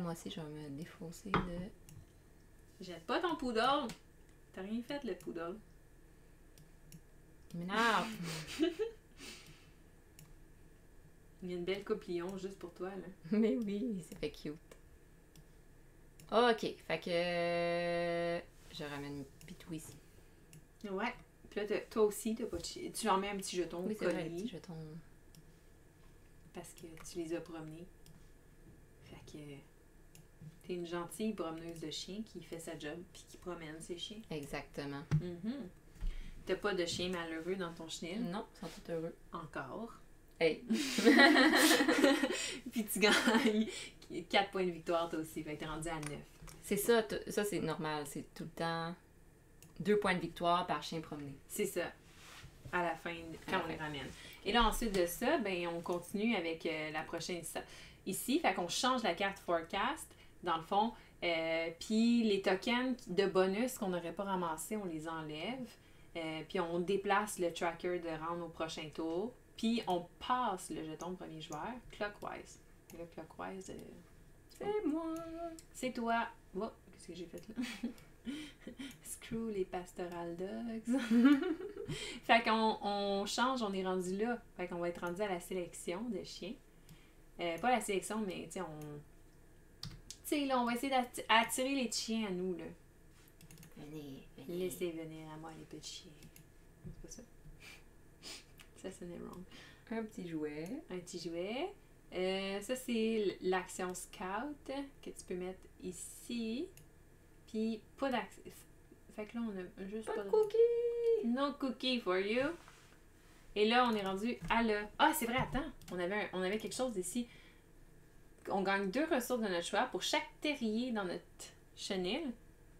Moi aussi, je vais me défausser de... Jette pas ton poodle! T'as rien fait, le poodle. Il m'énerve. Il y a une belle coupe lion juste pour toi, là. Mais oui, c'est fait cute. Ok, fait que... je ramène Pitou ici. Ouais. Puis là, toi aussi, t'as pas de chien. Tu en mets un petit jeton Oui, c'est vrai, le collier. petit jeton. parce que tu les as promenés. Fait que t'es une gentille promeneuse de chiens qui fait sa job puis qui promène ses chiens. Exactement. Mhm. T'as pas de chien malheureux dans ton chenil. Non, ils sont tous heureux. Encore. Hey! Puis tu gagnes 4 points de victoire toi aussi. Fait que t'es rendu à 9. C'est ça, ça c'est normal. C'est tout le temps 2 points de victoire par chien promené. C'est ça. À la fin, quand on les ramène. Et là, ensuite de ça, ben, on continue avec la prochaine ici. Fait qu'on change la carte Forecast, dans le fond. Puis les tokens de bonus qu'on n'aurait pas ramassés, on les enlève. Puis on déplace le tracker de rang au prochain tour. Puis on passe le jeton de premier joueur clockwise. Et là, clockwise, C'est moi! c'est toi. Oh, qu'est-ce que j'ai fait là? Screw les pastoral dogs. Fait qu'on change, on est rendu là. Fait qu'on va être rendu à la sélection de chiens. Pas la sélection, mais tu sais, tu sais, là, on va essayer d'attirer les chiens à nous, là. Venez, Laissez venir à moi les petits chiens. C'est pas ça. Ça sonnait wrong. Un petit jouet. Un petit jouet. Ça, c'est l'action scout que tu peux mettre ici. Puis, pas d'action. Fait que là, on a juste Pas de cookie! No cookie for you. Et là, on est rendu à le... Ah, c'est vrai, attends. On avait quelque chose ici. On gagne 2 ressources de notre choix pour chaque terrier dans notre chenil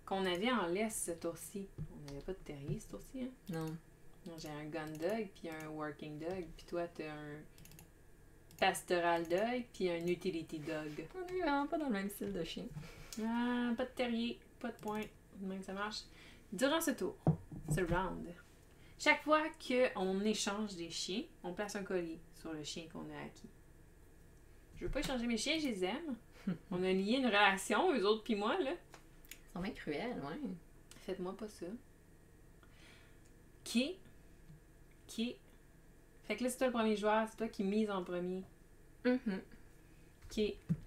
qu'on avait en laisse ce tour-ci. On n'avait pas de terrier ce tour-ci, hein? Non. Non, j'ai un gun dog, puis un working dog. Puis toi, t'as un pastoral dog, puis un utility dog. On est vraiment pas dans le même style de chien. Ah, pas de terrier, pas de point. Même ça marche. Durant ce tour, ce round, chaque fois qu'on échange des chiens, on place un collier sur le chien qu'on a acquis. Je veux pas échanger mes chiens, je les aime. On a lié une relation, eux autres puis moi, là. Ils sont bien cruels, ouais. Faites-moi pas ça. Fait que là, c'est toi le premier joueur, c'est toi qui mise en premier. Ok.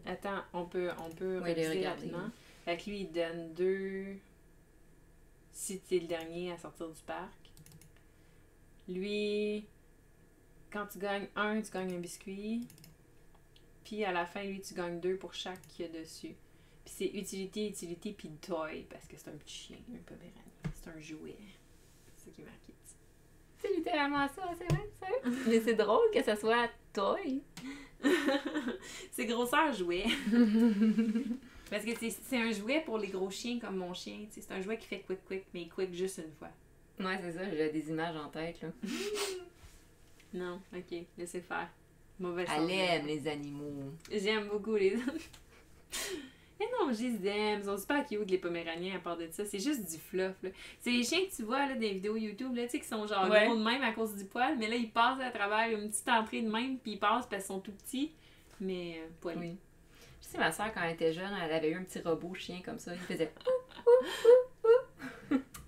Attends, on peut Ouais, les réviser regarder. rapidement. Fait que lui, il donne 2 si t'es le dernier à sortir du parc. Lui, quand tu gagnes 1, tu gagnes un biscuit. Puis à la fin, lui, tu gagnes 2 pour chaque qu'il y a dessus. Puis c'est utility, puis toy, parce que c'est un petit chien, un poméranie. C'est un jouet. C'est ça qui est marqué ici. C'est littéralement ça, c'est vrai, ça. Mais c'est drôle que ça soit toy. C'est grosseur jouet. Parce que c'est un jouet pour les gros chiens comme mon chien. Tu sais, c'est un jouet qui fait quick, mais il quick juste une fois. Ouais, c'est ça, j'ai des images en tête, là. Non, ok, laissez faire. Mauvaise Elle chose. aime les animaux. J'aime beaucoup les... Mais non, je les aime. Ils sont super cute, les Poméraniens, à part de ça. C'est juste du fluff, là. C'est les chiens que tu vois, là, des vidéos YouTube, là, tu sais, qui sont genre Ouais. gros de même à cause du poil. Mais là, ils passent à travers une petite entrée de même, puis ils passent parce qu'ils sont tout petits. Mais poilus. Oui. Je sais, ma soeur, quand elle était jeune, elle avait eu un petit robot chien comme ça. Il faisait...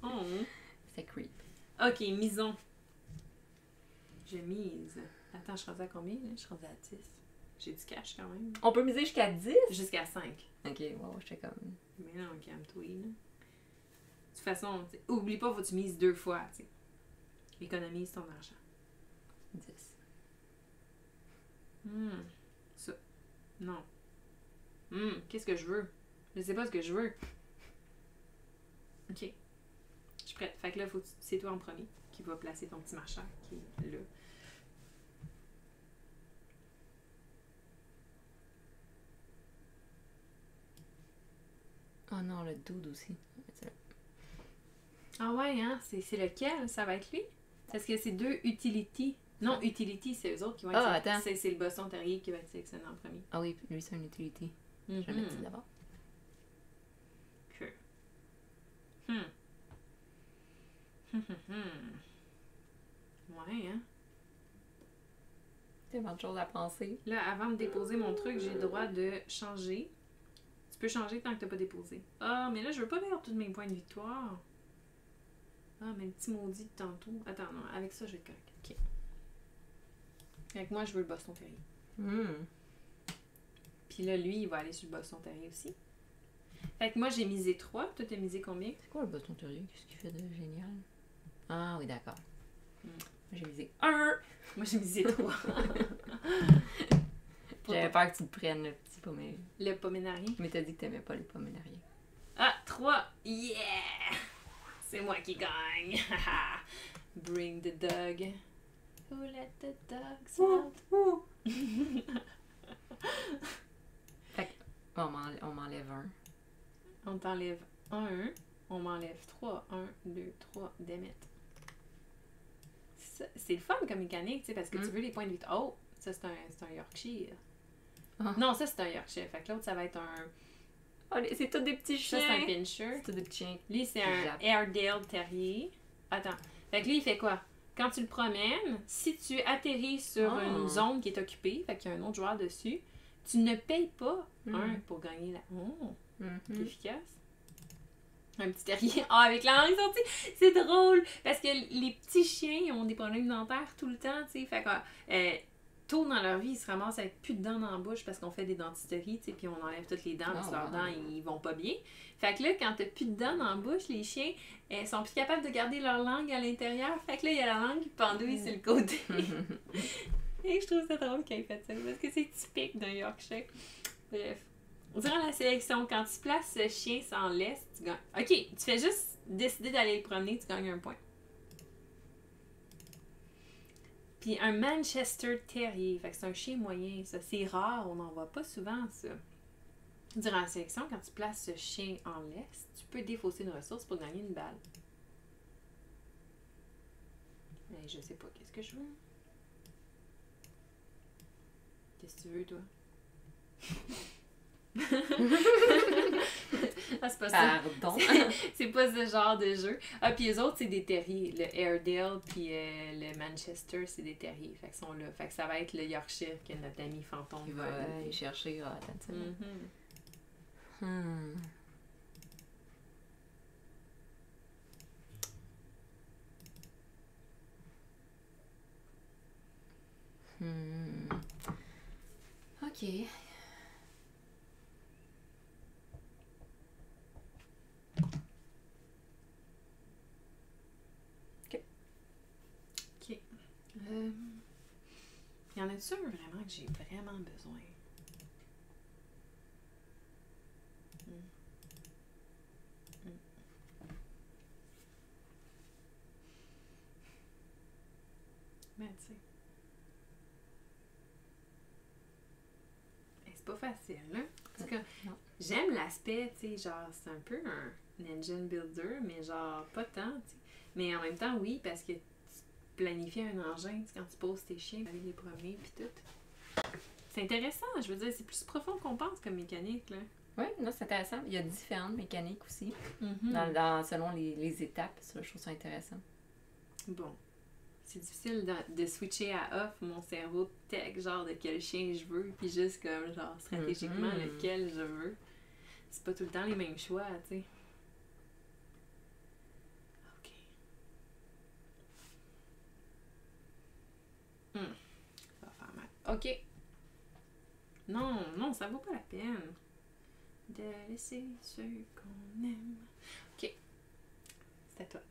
Oh. C'est creep. Ok, misons. Je mise. Attends, je suis rendue à combien, là? Je suis rendue à 10. J'ai du cash quand même. On peut miser jusqu'à 10? Jusqu'à 5. Ok, wow, j'étais comme... Mais non, calme-toi, là. De toute façon, t'sais, oublie pas, faut que tu mises 2 fois, tu sais. Économise ton argent. 10. Ça. Non. Qu'est-ce que je veux? Je sais pas ce que je veux. Ok. Je suis prête. Fait que là, c'est toi en premier qui va placer ton petit marcheur qui est là. Oh non, le dude aussi. Ah ouais, hein? C'est lequel? Ça va être lui? Parce que c'est 2 utility. Non, utility, c'est eux autres qui vont être... Ah, attends. C'est le Boston Terrier qui va être sélectionné en premier. Ah oui, lui, c'est une utilité. Je vais le mettre d'abord. Ok. Ouais, hein? Tellement de choses à penser. Là, avant de déposer mon truc, j'ai le droit de changer. Tu peux changer tant que t'as pas déposé. Ah, mais là, je veux pas perdre tous mes points de victoire. Ah, mais le petit maudit de tantôt. Attends, non, avec ça, je vais être correct. Ok. Avec moi, je veux le Boston Terrier. Puis là, lui, il va aller sur le Boston Terrier aussi. Fait que moi, j'ai misé 3. Toi, t'as misé combien? C'est quoi le Boston Terrier? Qu'est-ce qu'il fait de génial? Ah oui, d'accord. Mm. Moi, j'ai visé 1. Moi, j'ai misé 3. J'avais peur que tu te prennes le petit pommier. Le poménarien. Mais t'as dit que t'aimais pas les pomménariens. Ah, 3. Yeah! C'est moi qui gagne. Bring the dog. Who let the dogs out? Fait que, on m'enlève un. On t'enlève 1. On m'enlève 3. 1, 2, 3. Damn it. C'est le fun comme mécanique, tu sais, parce que tu veux les points de vie. Oh, ça c'est un Yorkshire. Non, ça c'est un Yorkshire. Fait que l'autre, ça va être un... Oh, c'est tous des petits chiens. Ça, c'est un Pinscher. C'est tous des petits chiens. Lui, c'est un Airedale Terrier. Attends. Fait que lui, il fait quoi? Quand tu le promènes, si tu atterris sur une zone qui est occupée, fait qu'il y a un autre joueur dessus, tu ne payes pas un pour gagner la... Oh! C'est efficace. Un petit terrier. Ah, avec la langue sortie! C'est drôle! Parce que les petits chiens, ils ont des problèmes dentaires tout le temps, tu sais. Fait que... tôt dans leur vie, ils se ramassent avec plus de dents dans la bouche parce qu'on fait des dentisteries, tu sais, puis on enlève toutes les dents, parce que leurs dents, ils vont pas bien. Fait que là, quand t'as plus de dents dans la bouche, les chiens sont plus capables de garder leur langue à l'intérieur. Fait que là, il y a la langue qui pendouille sur le côté. Et je trouve ça drôle qu'il ait fait ça, parce que c'est typique d'un Yorkshire. Bref. Durant la sélection, quand tu places ce chien sans laisse, tu gagnes. Ok, tu fais juste décider d'aller le promener, tu gagnes un point. Puis un Manchester Terrier, fait que c'est un chien moyen, ça c'est rare, on n'en voit pas souvent ça. Durant la sélection, quand tu places ce chien en laisse, tu peux défausser une ressource pour gagner une balle. Mais je sais pas, qu'est-ce que je veux? Qu'est-ce que tu veux, toi? Ah, c'est pas ça. Pardon. C'est pas ce genre de jeu. Ah, puis les autres, c'est des terriers. Le Airedale puis le Manchester, c'est des terriers. Fait qu'ils sont là. Fait que ça va être le Yorkshire que notre ami fantôme Il va aller chercher attentivement. Ok. Y en a-tu un vraiment que j'ai vraiment besoin? Mais tu sais. C'est pas facile, là. En tout cas, j'aime l'aspect, tu sais, genre, c'est un peu un engine builder, mais genre, pas tant, tu sais. Mais en même temps, oui, parce que tu planifies un engin, tu sais, quand tu poses tes chiens, aller les promener, pis tout. C'est intéressant, je veux dire, c'est plus profond qu'on pense comme mécanique, là. Oui, non, c'est intéressant. Il y a différentes mécaniques aussi, Mm-hmm. selon les étapes. Ça, je trouve ça intéressant. Bon. C'est difficile de switcher à off mon cerveau tech, genre de quel chien je veux, puis juste comme, genre, stratégiquement, lequel je veux. C'est pas tout le temps les mêmes choix, tu sais. Ok. Ça va faire mal. Ok. Non, ça vaut pas la peine de laisser ceux qu'on aime. Ok. C'est à toi.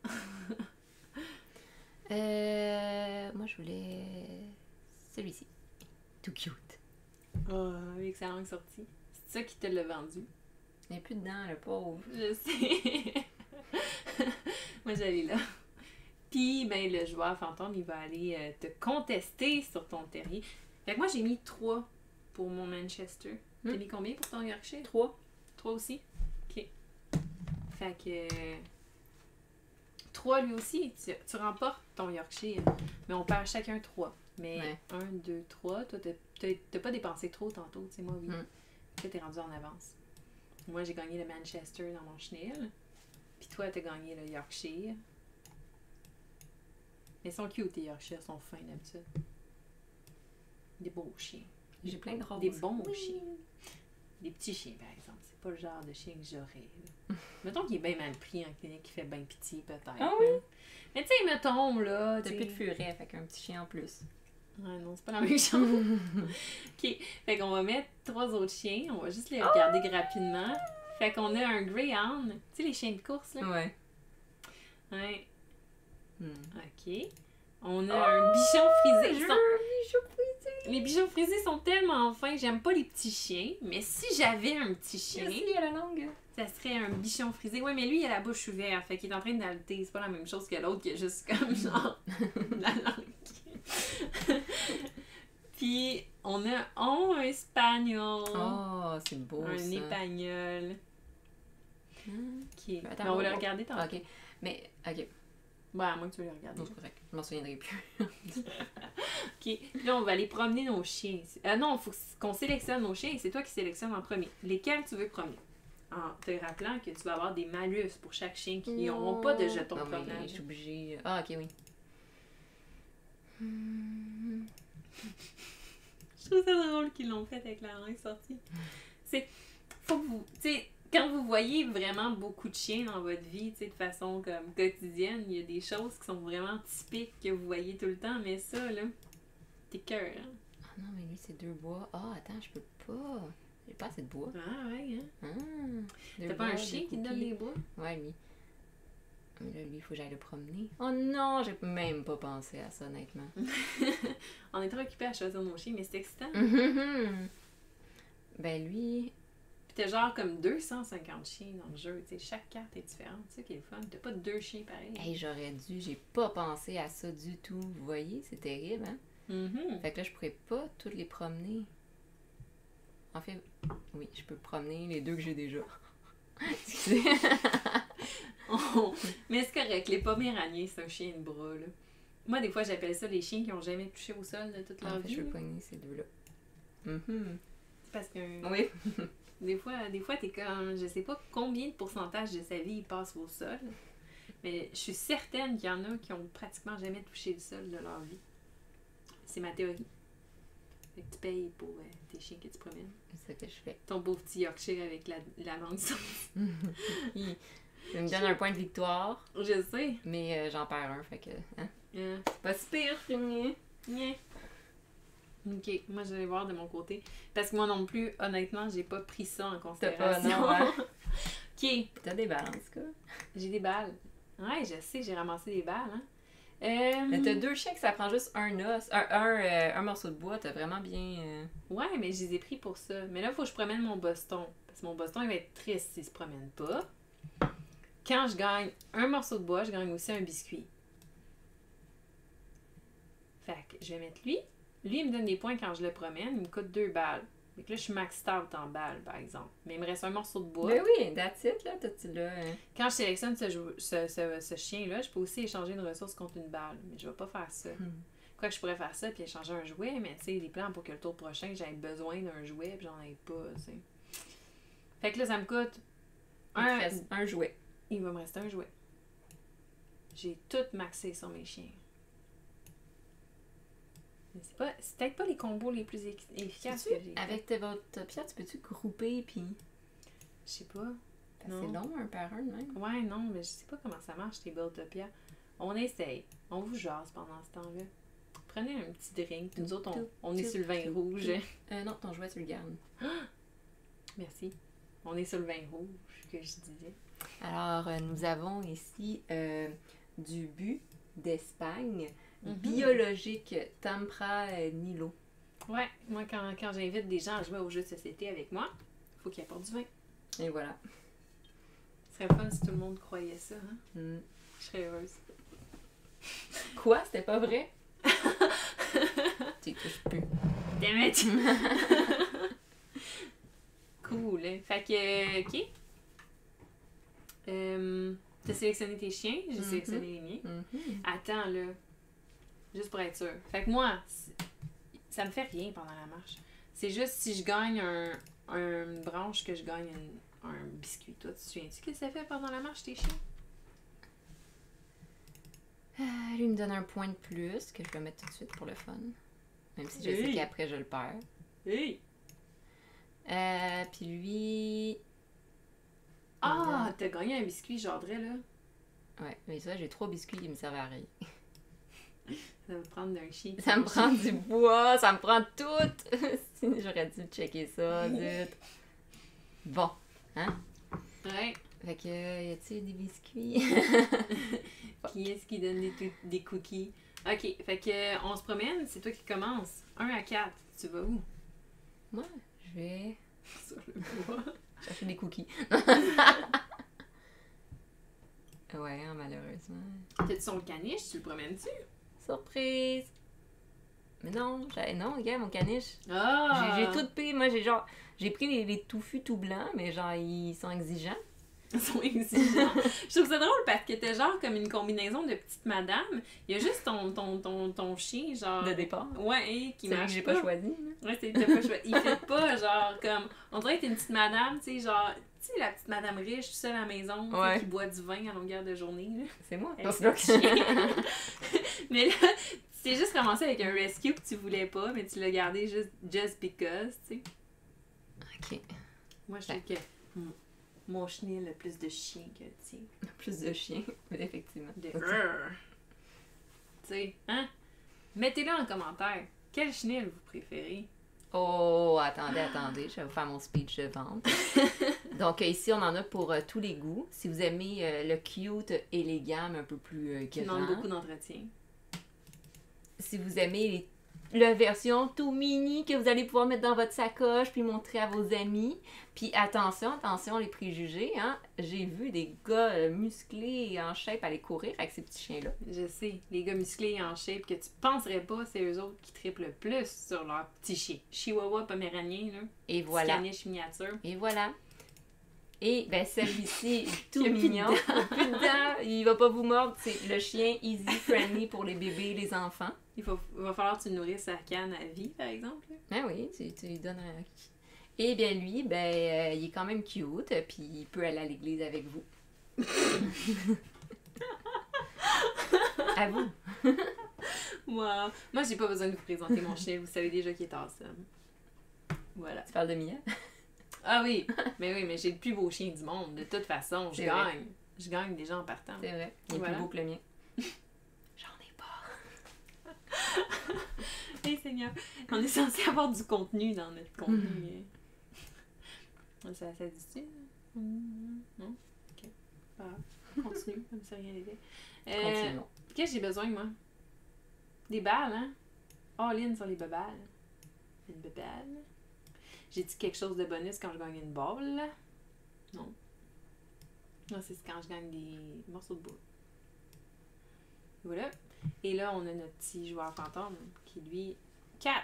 Moi, je voulais celui-ci. Tout cute. Oh, avec sa langue sortie. C'est ça qui te l'a vendu. Il n'y a plus dedans, le pauvre. Je sais. Moi, j'allais là. Puis, ben, le joueur fantôme, il va aller te contester sur ton terrier. Fait que moi, j'ai mis 3 pour mon Manchester. T'as mis combien pour ton Yorkshire? 3. 3 aussi? Ok. Fait que... 3 lui aussi, tu remportes ton Yorkshire. Mais on perd chacun 3. Mais 1, 2, 3, toi, t'as pas dépensé trop tantôt, tu sais, moi, oui. Toi, t'es rendu en avance. Moi, j'ai gagné le Manchester dans mon chenil. Puis toi, t'as gagné le Yorkshire. Mais ils sont cute, tes Yorkshire, sont fins d'habitude. Des beaux chiens. J'ai plein de roses. Des bons chiens. Des petits chiens, par exemple. C'est pas le genre de chien que j'aurais. Mettons qu'il est bien mal pris en clinique, qui fait bien pitié, peut-être. Ah oui? Mais tu sais, mettons, là... T'as plus de furet, fait qu'un petit chien en plus. Ouais, non, c'est pas la même chose. Ok, fait qu'on va mettre 3 autres chiens. On va juste les regarder rapidement. Fait qu'on a un Greyhound. Tu sais, les chiens de course, là? Ouais. Ouais. Ok. On a un bichon frisé. Je veux un bichon frisé! Les bichons frisés sont tellement fins. J'aime pas les petits chiens, mais si j'avais un petit chien, il a la langue. ça serait un bichon frisé. Ouais, mais lui, il a la bouche ouverte, fait qu'il est en train d'halter. C'est pas la même chose que l'autre qui est juste comme genre la langue. Puis, on a un espagnol. Oh, c'est beau Un ça. épagnol. Qui est... Attends, Mais on va le oh, regarder tantôt. Ok. Mais, ok. Ouais, à moins que tu veux le regarder. Non, c'est correct. Je m'en souviendrai plus. Ok, puis là, on va aller promener nos chiens. Non, il faut qu'on sélectionne nos chiens et c'est toi qui sélectionnes en premier. Lesquels tu veux promener? En te rappelant que tu vas avoir des malus pour chaque chien qui n'auront pas de jetons de Non, mais promenade. je suis obligée. Ah, ok, oui. Je trouve ça drôle qu'ils l'ont fait avec la langue sortie. C'est. Faut que vous. Tu sais, quand vous voyez vraiment beaucoup de chiens dans votre vie, tu sais, de façon comme quotidienne, il y a des choses qui sont vraiment typiques que vous voyez tout le temps, mais ça, là, t'es cœur, hein? Ah non, mais lui, c'est 2 bois. Ah, attends, je peux pas. J'ai pas assez de bois. Ah, ouais, hein? Ah, deux T'as pas un bois, chien deux qui te donne cookies. les bois? Ouais, lui. Mais là, lui, il faut que j'aille le promener. Oh non, j'ai même pas pensé à ça, honnêtement. On est trop occupés à choisir nos chiens, mais c'est excitant. Ben lui, Puis t'as genre comme 250 chiens dans le jeu, tu sais, chaque carte est différente, c'est ça qui est le fun. T'as pas 2 chiens pareils. hey, j'aurais dû, j'ai pas pensé à ça du tout. Vous voyez, c'est terrible, hein? Mhm. Fait que là, je pourrais pas toutes les promener. En fait, oui, je peux promener les 2 que j'ai déjà. Excusez. Mais c'est correct, les poméraniens, c'est un chien de bras, là. Moi, des fois, j'appelle ça les chiens qui ont jamais touché au sol de toute leur En fait, vie. je veux là. pogner ces 2-là. C'est parce que Oui. des fois, t'es comme, je sais pas combien de pourcentage de sa vie il passe au sol, mais je suis certaine qu'il y en a qui ont pratiquement jamais touché le sol de leur vie. C'est ma théorie. Fait que tu payes pour tes chiens que tu promènes. C'est ça que je fais. Ton beau petit Yorkshire avec la langue sortie. Il me donne un point de victoire, Je sais. mais j'en perds un, fait que. Hein? C'est pas si pire, fini. Ok, moi je vais voir de mon côté. Parce que moi non plus, honnêtement, j'ai pas pris ça en considération. non, hein? Ok, T'as des balles, en tout cas. j'ai des balles. Ouais, je sais, j'ai ramassé des balles. Hein. Mais t'as 2 chiens que ça prend juste un os, un morceau de bois, t'as vraiment bien. Ouais, mais je les ai pris pour ça. Mais là, il faut que je promène mon Boston. Parce que mon Boston, il va être triste s'il se promène pas. Quand je gagne un morceau de bois, je gagne aussi un biscuit. Fait que je vais mettre lui. Lui, il me donne des points quand je le promène. Il me coûte 2 balles. Fait que là, je suis maxed out en balles, par exemple. Mais il me reste un morceau de bois. Ben oui, that's it, là, t'as-tu là. Quand je sélectionne ce chien-là, je peux aussi échanger une ressource contre une balle. Mais je vais pas faire ça. Quoi que je pourrais faire ça puis échanger un jouet, mais tu sais, les plans pour que le tour prochain, j'aie besoin d'un jouet puis j'en ai pas, tu sais. Fait que là, ça me coûte Il te reste un jouet. Il va me rester un jouet. J'ai tout maxé sur mes chiens. Mais c'est peut-être pas les combos les plus efficaces que j'ai. Avec votre pierre, tu peux-tu grouper puis. Je sais pas. C'est long un par un, même. Ouais, non, mais je sais pas comment ça marche, tes Buildtopia. On essaye. On vous jase pendant ce temps-là. Prenez un petit drink. Nous autres, on est sur le vin rouge. Non, ton jouet, tu le gardes. Merci. On est sur le vin rouge, que je disais. Alors, nous avons ici du but d'Espagne, biologique, Tampra Nilo. Ouais, moi, quand j'invite des gens à jouer aux jeux de société avec moi, il faut qu'ils apportent du vin. Et voilà. Ce serait fun si tout le monde croyait ça, hein? Je serais heureuse. Quoi? C'était pas vrai? Tu touches plus. Damn it! Cool, hein? Fait que, ok. T'as sélectionné tes chiens, j'ai sélectionné les miens. Attends, là. Juste pour être sûre. Fait que moi, ça me fait rien pendant la marche. C'est juste si je gagne une branche que je gagne un biscuit. Toi, tu te souviens-tu ce que ça fait pendant la marche, tes chiens? Lui, il me donne un point de plus que je vais mettre tout de suite pour le fun. Même si je sais qu'après, je le perds. Hey! Puis lui... Ah! T'as gagné un biscuit, j'ordrais, là. Ouais, mais ça, j'ai 3 biscuits qui me servent à rien. Ça va me prendre d'un chien. Ça me prend du bois, ça me prend tout! J'aurais dû checker ça, zut. Bon, hein? Ouais. Fait que, y a-t-il des biscuits? Qui est-ce qui donne des cookies? Ok, fait que on se promène, c'est toi qui commence. 1 à 4, tu vas où? Moi, je vais Sur le bois. chercher des cookies. Ouais, hein, malheureusement. T'es-tu sur le caniche, tu le promènes-tu? Surprise! Mais non, non, regarde mon caniche. Ah! J'ai tout pris, moi j'ai pris les touffus tout blancs, mais genre ils sont exigeants. Ils sont exigeants. Je trouve ça drôle parce que t'es genre comme une combinaison de petite madame. Il y a juste ton chien, genre. De départ. Ouais, qui C'est lui marche que j'ai pas choisi. Là. Ouais, t'as pas choisi. Il fait pas genre comme. On dirait que t'es une petite madame, tu sais, genre. Tu sais, la petite madame riche, toute seule à la maison, tu sais, Ouais. qui boit du vin à longueur de journée. Là. C'est moi. Avec C'est son chien. Mais là, tu t'es juste ramassé avec un rescue que tu voulais pas, mais tu l'as gardé just because, tu sais. Ok. Moi, je trouve que mon chenil a plus de chien que le tien. Plus de chiens, effectivement. De tu sais, hein? Mettez-le en commentaire. Quel chenil vous préférez? Oh, attendez, je vais vous faire mon speech de vente. Donc ici, on en a pour tous les goûts. Si vous aimez le cute élégant, mais un peu plus Qui demande beaucoup d'entretien. Si vous aimez la version tout mini que vous allez pouvoir mettre dans votre sacoche puis montrer à vos amis. Puis attention les préjugés, hein. J'ai vu des gars musclés et en shape aller courir avec ces petits chiens-là. Je sais, les gars musclés en shape que tu penserais pas, c'est eux autres qui triplent le plus sur leur petit chien. Chihuahua poméranien, là. Et voilà. Petit caniche miniature. Et voilà. Et ben celui-ci, tout Il y a plus de mignon. Plus de dents. Il va pas vous mordre. C'est le chien easy friendly pour les bébés et les enfants. Il va falloir que tu le nourrisses à canne à vie, par exemple. Ah oui, tu lui donnes un... Et bien lui, ben il est quand même cute, puis il peut aller à l'église avec vous. À vous. Wow. Moi, j'ai pas besoin de vous présenter mon chien, vous savez déjà qu'il est awesome. Voilà. Tu parles de Mia? Ah oui, mais j'ai le plus beau chien du monde, de toute façon, je C'est gagne. vrai. Je gagne déjà en partant. C'est vrai, il est Voilà. plus beau que le mien. J'en ai pas. Hey Seigneur, on est censé avoir du contenu dans notre contenu. Ça dit-tu? Non? Ok. Pas grave. Continue, comme ça rien n'était. Continuons. Qu'est-ce que j'ai besoin, moi? Des balles, hein? All-in sur les babales. Une babale. J'ai dit quelque chose de bonus quand je gagne une balle? Non. Non, c'est quand je gagne des morceaux de bois. Voilà. Et là, on a notre petit joueur fantôme qui, lui, 4.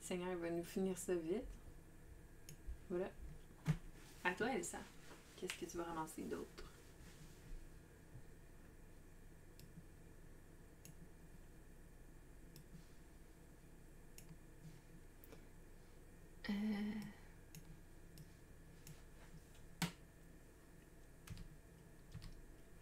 Seigneur, il va nous finir ça vite. Voilà. À toi, Elsa. Qu'est-ce que tu vas ramasser d'autre?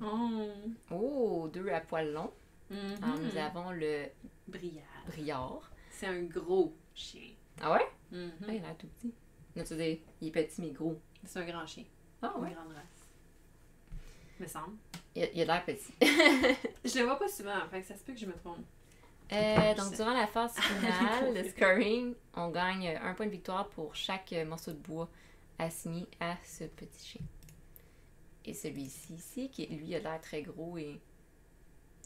Oh! Oh, 2 à poil long. Mhm. Alors, nous avons le Briard. Briard. C'est un gros chien. Ah ouais? Mhm. Ah, il a l'air tout petit. Non, tu dis, il est petit mais gros. C'est un grand chien. Ah ouais? Une grande race. Me semble. Il a l'air petit. Je le vois pas souvent, fait que ça se peut que je me trompe. Donc, durant la phase finale, le scoring, on gagne 1 point de victoire pour chaque morceau de bois assigné à ce petit chien. Et celui-ci ici, qui lui a l'air très gros et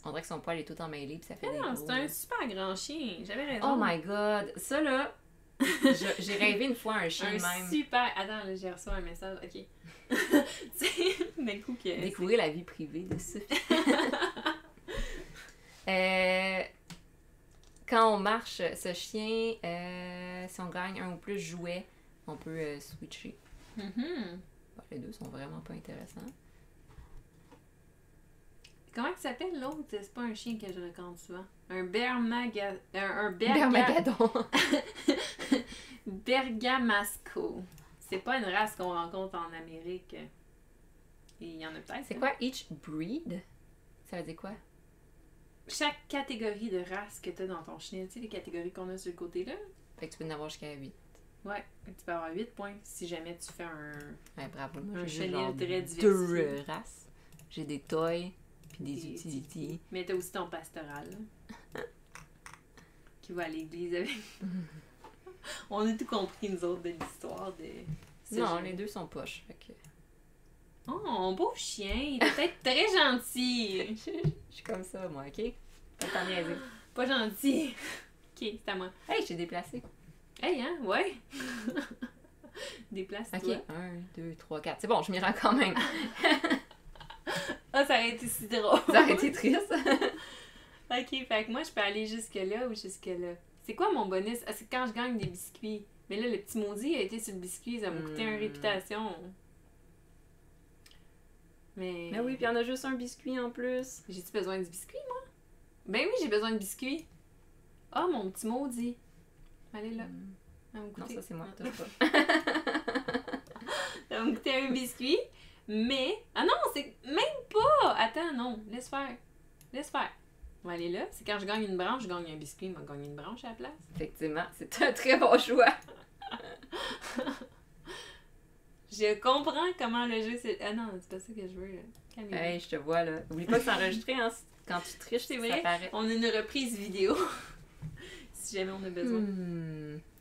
on dirait que son poil est tout emmêlé puis ça fait des Non, gros... c'est un super grand chien. J'avais raison. Oh my god! Ça là, j'ai rêvé une fois un chien Un de même. super. Attends, là, j'ai reçu un message. Ok. Tu sais, d'un coup que. Découvrir la vie privée de Sophie. Quand on marche, ce chien, si on gagne 1 ou plus jouets, on peut switcher. Mhm. Bon, les deux sont vraiment pas intéressants. Comment il s'appelle l'autre? C'est pas un chien que je recommande souvent. Un Bermagadon. Bergamasco. C'est pas une race qu'on rencontre en Amérique. Et il y en a peut-être. C'est hein. quoi each breed? Ça veut dire quoi? Chaque catégorie de race que tu as dans ton chien, tu sais, les catégories qu'on a sur le côté là. Fait que tu peux en avoir jusqu'à 8. Ouais, tu peux avoir 8 points si jamais tu fais un. Ouais, bravo. Moi, Un j'ai chenil genre très diversifié. 2 races. J'ai des toys puis des utilities. Mais t'as aussi ton pastoral. Là, qui va à l'église avec. On a tout compris, nous autres, de l'histoire de. ce Non, chien. les deux sont poches. Fait que... Oh, beau chien! Il est peut-être très gentil! Je suis comme ça, moi, ok? Pas t'en niaiser. Pas gentil. Ok, c'est à moi. Hey, je t'ai déplacé. Hey, hein? Ouais. Déplace-toi. Ok, 1, 2, 3, 4. C'est bon, je m'y rends quand même. Ah, ça aurait été si drôle. Ça aurait été triste. Ok, fait que moi, je peux aller jusque-là ou jusque-là. C'est quoi mon bonus? Ah, c'est quand je gagne des biscuits. Mais là, le petit maudit a été sur le biscuit, ça m'a coûté une réputation. Mais... Mais oui, puis on a juste un biscuit en plus. J'ai-tu besoin de biscuits, moi? Ben oui, j'ai besoin de biscuits. Ah, mon petit maudit. Allez là. Ça va me Non, coûter... ça c'est moi. Ah. Touche pas. Ça va me coûter un biscuit. Mais... Ah non, c'est même pas! Attends, non. Laisse faire. Laisse faire. On va aller là. C'est quand je gagne une branche, je gagne un biscuit. Il m'a gagné une branche à la place. Effectivement, c'est un très bon choix. Je comprends comment le jeu c'est. Ah non, c'est pas ça que je veux. Là. Calmez-vous. Hey, je te vois là. Oublie pas que c'est enregistré, hein. Quand tu triches, C'est ça vrai. paraît. On a une reprise vidéo. Si jamais on a besoin.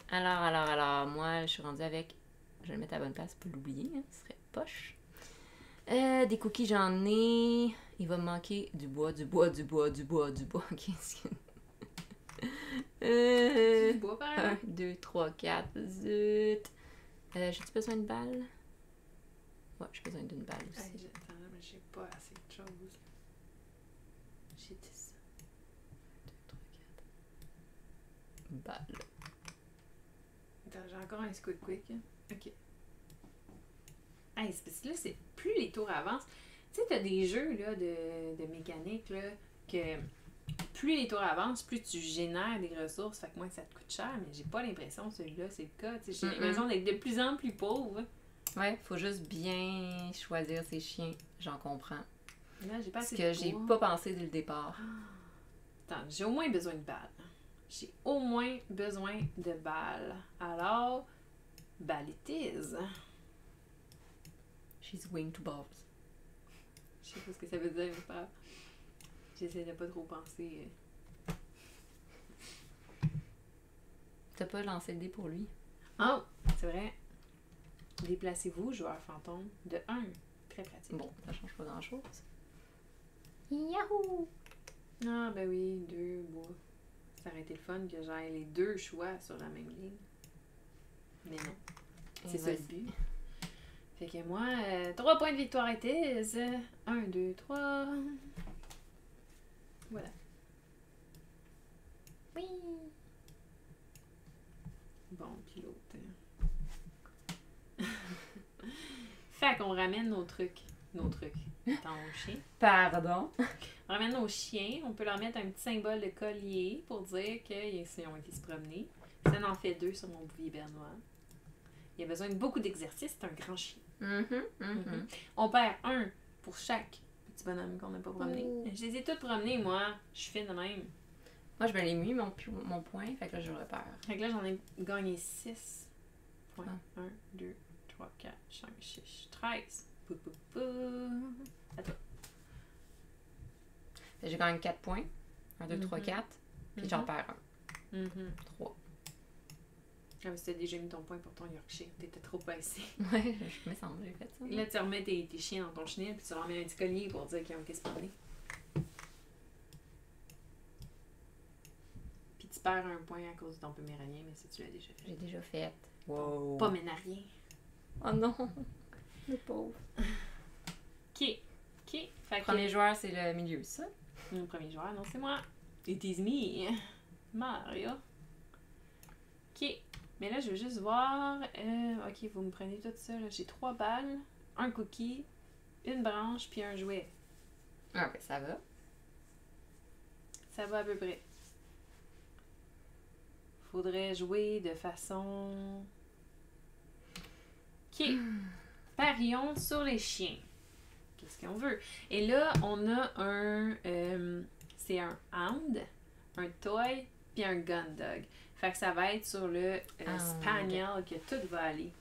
Alors, moi, je suis rendue avec... Je vais le mettre à la bonne place pour l'oublier, hein. Ce serait poche. Des cookies, j'en ai. Il va me manquer du bois. Qu'est-ce que... Du bois, par 1, exemple? 2, 3, 4. Zut. J'ai-tu besoin de balles? Ouais, j'ai besoin d'une balle aussi. Hey, attends, mais j'ai pas assez de choses. J'ai dit ça. 2, 3, 4. Balle. Attends, j'ai encore un squid quick. Hein. Ok. Hey, c'est parce que là, c'est plus les tours avancent. Tu sais, t'as des jeux là, de mécanique là, que plus les tours avancent, plus tu génères des ressources, fait que moins ça te coûte cher, mais j'ai pas l'impression que celui-là c'est le cas. J'ai l'impression d'être de plus en plus pauvre. Ouais, faut juste bien choisir ses chiens, j'en comprends. Là, j'ai pas Parce assez que de j'ai bois. pas pensé dès le départ. Attends, j'ai au moins besoin de balles. J'ai au moins besoin de balles. Alors, balle it is. She's wing to balls. Je sais pas ce que ça veut dire, mais pas. J'essaie de pas trop penser. T'as pas lancé le dé pour lui? Oh, c'est vrai. Déplacez-vous, joueur fantôme, de 1. Très pratique. Bon, ça change pas grand-chose. Yahoo! Ah, ben oui, 2 bois. Ça aurait été le fun que j'aille les 2 choix sur la même ligne. Mais non. C'est ça le but. Fait que moi, 3 points de victoire it is. 1, 2, 3. Voilà. Oui! Bon, puis l'autre. Fait qu'on ramène nos trucs. Nos trucs. Attends, aux chiens. Pardon? On ramène nos chiens. On peut leur mettre un petit symbole de collier pour dire qu'ils ont été se promener. Ça en fait 2 sur mon bouvier bernois. Il a besoin de beaucoup d'exercice. C'est un grand chien. On perd 1 pour chaque petit bonhomme qu'on n'a pas promené. Je les ai tous promenés, moi. Je suis fine de même. Moi, je me l'ai mis, mon point, fait que là, je le repère. Fait que là, j'en ai gagné 6 points. Ah. 1, 2, 3, 4, 5, 6, 13. Pou, pou, pou. À toi. Fait que j'ai gagné 4 points. 1, 2, 3, 4. Puis j'en perds 1. 3. Ah, mais tu as déjà mis ton point pour ton Yorkshire. T'étais trop passé. Ouais, je me semble, j'ai fait ça. Là, tu remets tes chiens dans ton chenil, puis tu leur mets un petit collier pour dire qu'ils ont été spawnés. Puis tu perds un point à cause de ton poméranie, mais ça, tu l'as déjà fait. J'ai déjà fait. Wow. Poménarien. Oh non! Le pauvre. Ok. Fait Le que... premier joueur, c'est le milieu, ça? Le premier joueur, non, c'est moi. It is me. Mario. Ok. Mais là, je veux juste voir. Ok, vous me prenez tout ça. Là. J'ai 3 balles, un cookie, une branche, puis un jouet. Ah, ben ça va. Ça va à peu près. Faudrait jouer de façon... Ok. Parions sur les chiens. Qu'est-ce qu'on veut? Et là, on a un... c'est un hound, un toy, puis un gun dog. Fait que ça va être sur le spaniel que tout va aller.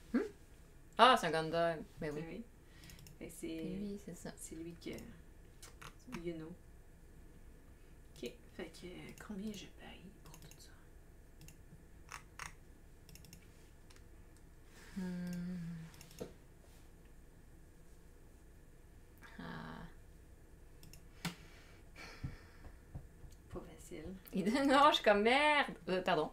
Ah, c'est un gun dog. Ben oui. Oui. Fait que c'est... Oui, c'est ça. C'est lui que... You know. Ok. Fait que combien je paye pour tout ça? Ah. Pas facile. Non, je suis comme merde. Pardon.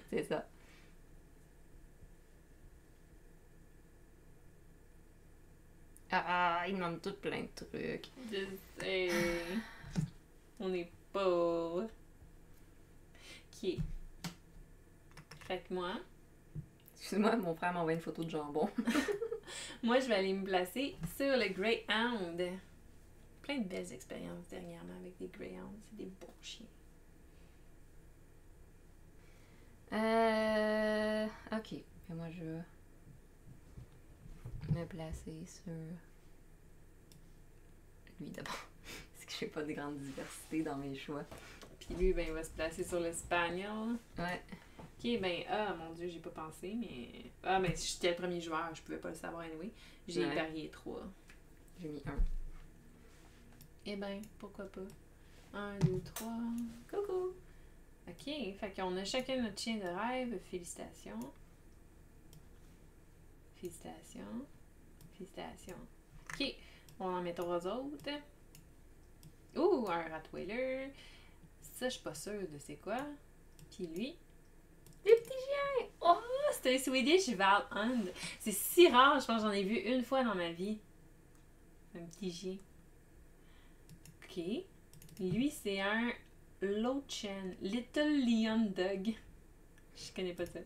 C'est ça. Ah, il manque tout plein de trucs. Je sais. On est pauvres. Ok. Fait que moi, Excuse-moi, mon frère m'envoie une photo de jambon. moi, je vais aller me placer sur le Greyhound. Plein de belles expériences dernièrement avec des Greyhounds. C'est des bons chiens. Ok. Et moi, je vais me placer sur lui d'abord. Parce que j'ai pas de grande diversité dans mes choix. Puis lui, ben, il va se placer sur l'Espagnol. Ouais. Ok, ben, ah, mon Dieu, j'ai pas pensé, mais... Ah, ben, si j'étais le premier joueur, je pouvais pas le savoir anyway. J'ai Ouais. parié 3. J'ai mis 1. Eh ben, pourquoi pas. 1, 2, 3. Coucou! Ok, fait qu'on a chacun notre chien de rêve. Félicitations. Félicitations. Félicitations. Ok, on en met 3 autres. Ouh, un Rottweiler. Ça, je suis pas sûre de c'est quoi. Puis lui. Le petit chien! Oh, c'est un Swedish Valhund. C'est si rare, je pense que j'en ai vu une fois dans ma vie. Un petit chien. Ok. Lui, c'est un Lochen, Little Leon Dog. Je connais pas ça.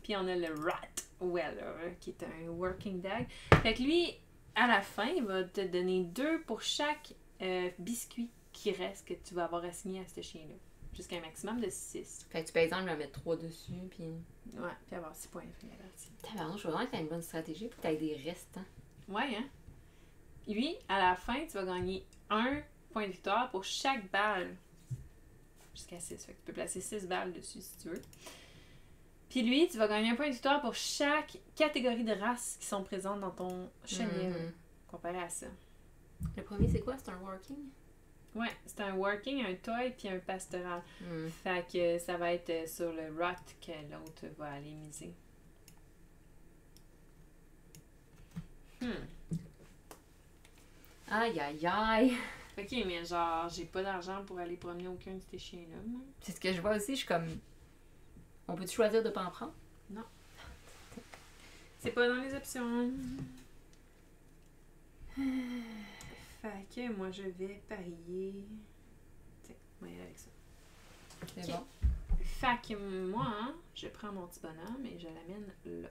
Puis on a le Rottweiler, qui est un working dog. Fait que lui, à la fin, il va te donner 2 pour chaque biscuit qui reste que tu vas avoir assigné à ce chien-là. Jusqu'à un maximum de 6. Fait que tu peux, exemple, le mettre 3 dessus, puis... Ouais, puis avoir 6 points à la fin de la partie. Tabarnak, je veux vraiment que t'aies une bonne stratégie pour que t'aies des restants. Ouais, hein? Lui, à la fin, tu vas gagner 1 point de victoire pour chaque balle. Jusqu'à 6. Fait que tu peux placer 6 balles dessus si tu veux. Puis lui, tu vas gagner 1 point de victoire pour chaque catégorie de races qui sont présentes dans ton chenil. Comparé à ça. Le premier, c'est quoi? C'est un working? Ouais, c'est un working, un toy puis un pastoral. Fait que ça va être sur le rot que l'autre va aller miser. Aïe, aïe, aïe! Ok, mais genre, j'ai pas d'argent pour aller promener aucun de ces chiens-là. Moi. C'est ce que je vois aussi, je suis comme... On peut-tu choisir de pas en prendre? C'est pas dans les options. Fait que moi, je vais parier. Tiens, on va y aller avec ça. C'est Ok. bon. Fait que moi, hein, je prends mon petit bonhomme et je l'amène là.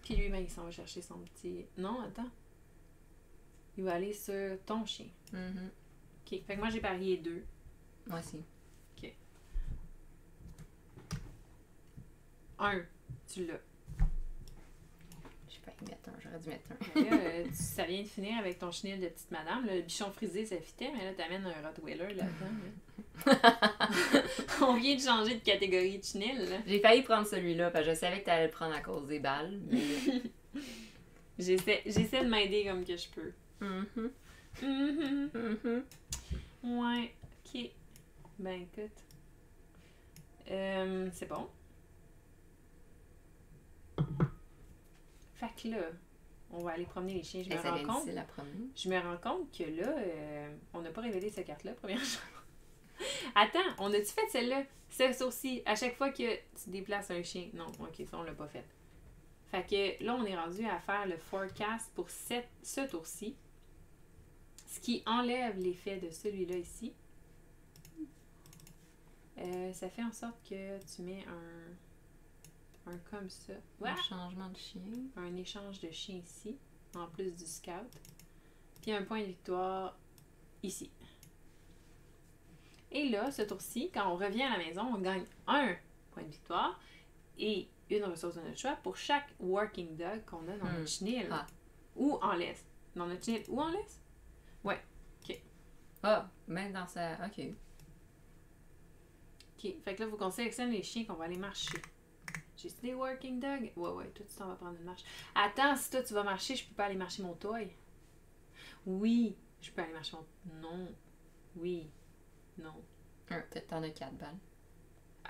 Puis lui, ben, il s'en va chercher son petit... Non, attends. Il va aller sur ton chien. Ok, fait que moi, j'ai parié 2. Moi aussi. 1, tu l'as. J'ai failli mettre 1, j'aurais dû mettre 1. Mais là, ça vient de finir avec ton chenil de petite madame. Le bichon frisé, ça fitait, mais là, t'amènes un Rottweiler là-dedans. Là. On vient de changer de catégorie de chenil. Là. J'ai failli prendre celui-là, parce que je savais que t'allais le prendre à cause des balles. Mais... J'essaie de m'aider comme que je peux. Ouais, ok. Ben, écoute. C'est bon. Fait que là, on va aller promener les chiens. Je me rends compte que là, on n'a pas révélé cette carte-là, première chose. Attends, on a-tu fait celle-là? C'est ça aussi, à chaque fois que tu déplaces un chien. Non, ok, ça on l'a pas fait. Fait que là, on est rendu à faire le forecast pour ce tour-ci. Ce qui enlève l'effet de celui-là ici. Ça fait en sorte que tu mets un comme ça. Un changement de chien. Un échange de chien ici, en plus du scout. Puis un point de victoire ici. Et là, ce tour-ci, quand on revient à la maison, on gagne 1 point de victoire et une ressource de notre choix pour chaque working dog qu'on a dans notre chenil. Ou en laisse. Dans notre chenil ou en laisse? Ouais. OK. Ah, même dans sa... OK. OK. Fait que là, il faut qu'on sélectionne les chiens qu'on va aller marcher. J'ai des working dogs? Ouais, toi, tu t'en vas prendre une marche. Attends, si toi, tu vas marcher, je peux pas aller marcher mon toy. Oui, je peux aller marcher mon... Non. Oui. Non. Peut-être t'en as 4 balles.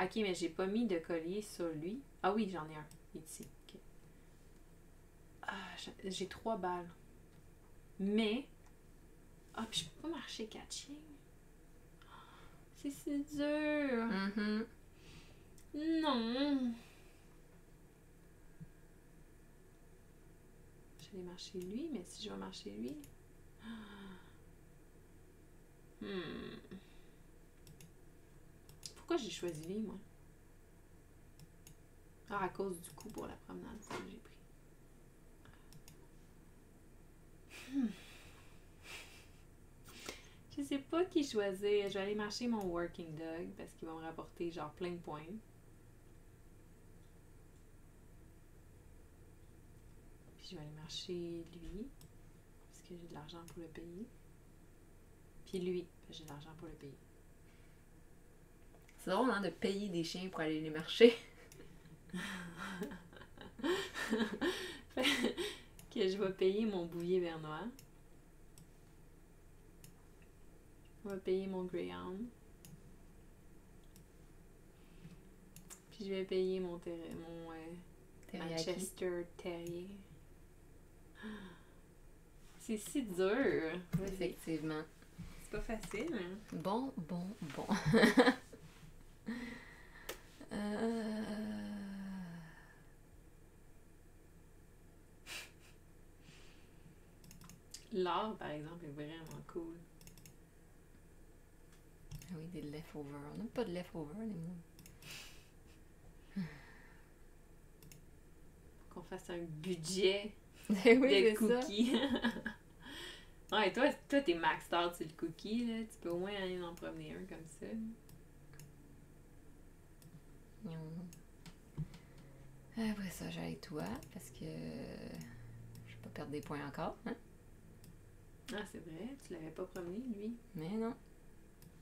Ok, mais j'ai pas mis de collier sur lui. Ah oui, j'en ai un. Il est ici. Ok. Ah, j'ai 3 balles. Mais... Ah, puis je peux pas marcher 4 chiens. C'est si dur. Mhm. Non. Je vais marcher lui, mais si je vais marcher lui... Pourquoi j'ai choisi lui, moi? Ah, à cause du coup pour la promenade, c'est ça que j'ai pris. Je sais pas qui choisir. Je vais aller marcher mon working dog parce qu'il va me rapporter genre plein de points. Puis je vais aller marcher lui parce que j'ai de l'argent pour le payer. Puis lui, parce que j'ai de l'argent pour le payer. C'est drôle, hein, de payer des chiens pour aller les marcher. Que je vais payer mon bouvier bernois. Je vais payer mon greyhound. Puis je vais payer mon Manchester Terrier. C'est si dur. Effectivement. C'est pas facile. Hein? Bon. L'art, par exemple, est vraiment cool. Ah oui, des leftovers. On n'a pas de leftovers, les mots. Qu'on fasse un budget Oui, de c'est cookies. Ouais, toi t'es maxed out sur le cookie, là. Tu peux au moins aller en promener un comme ça. ça. Après ça, j'aille toi, parce que je vais pas perdre des points encore, hein? Ah, c'est vrai, tu l'avais pas promené, lui. Mais non.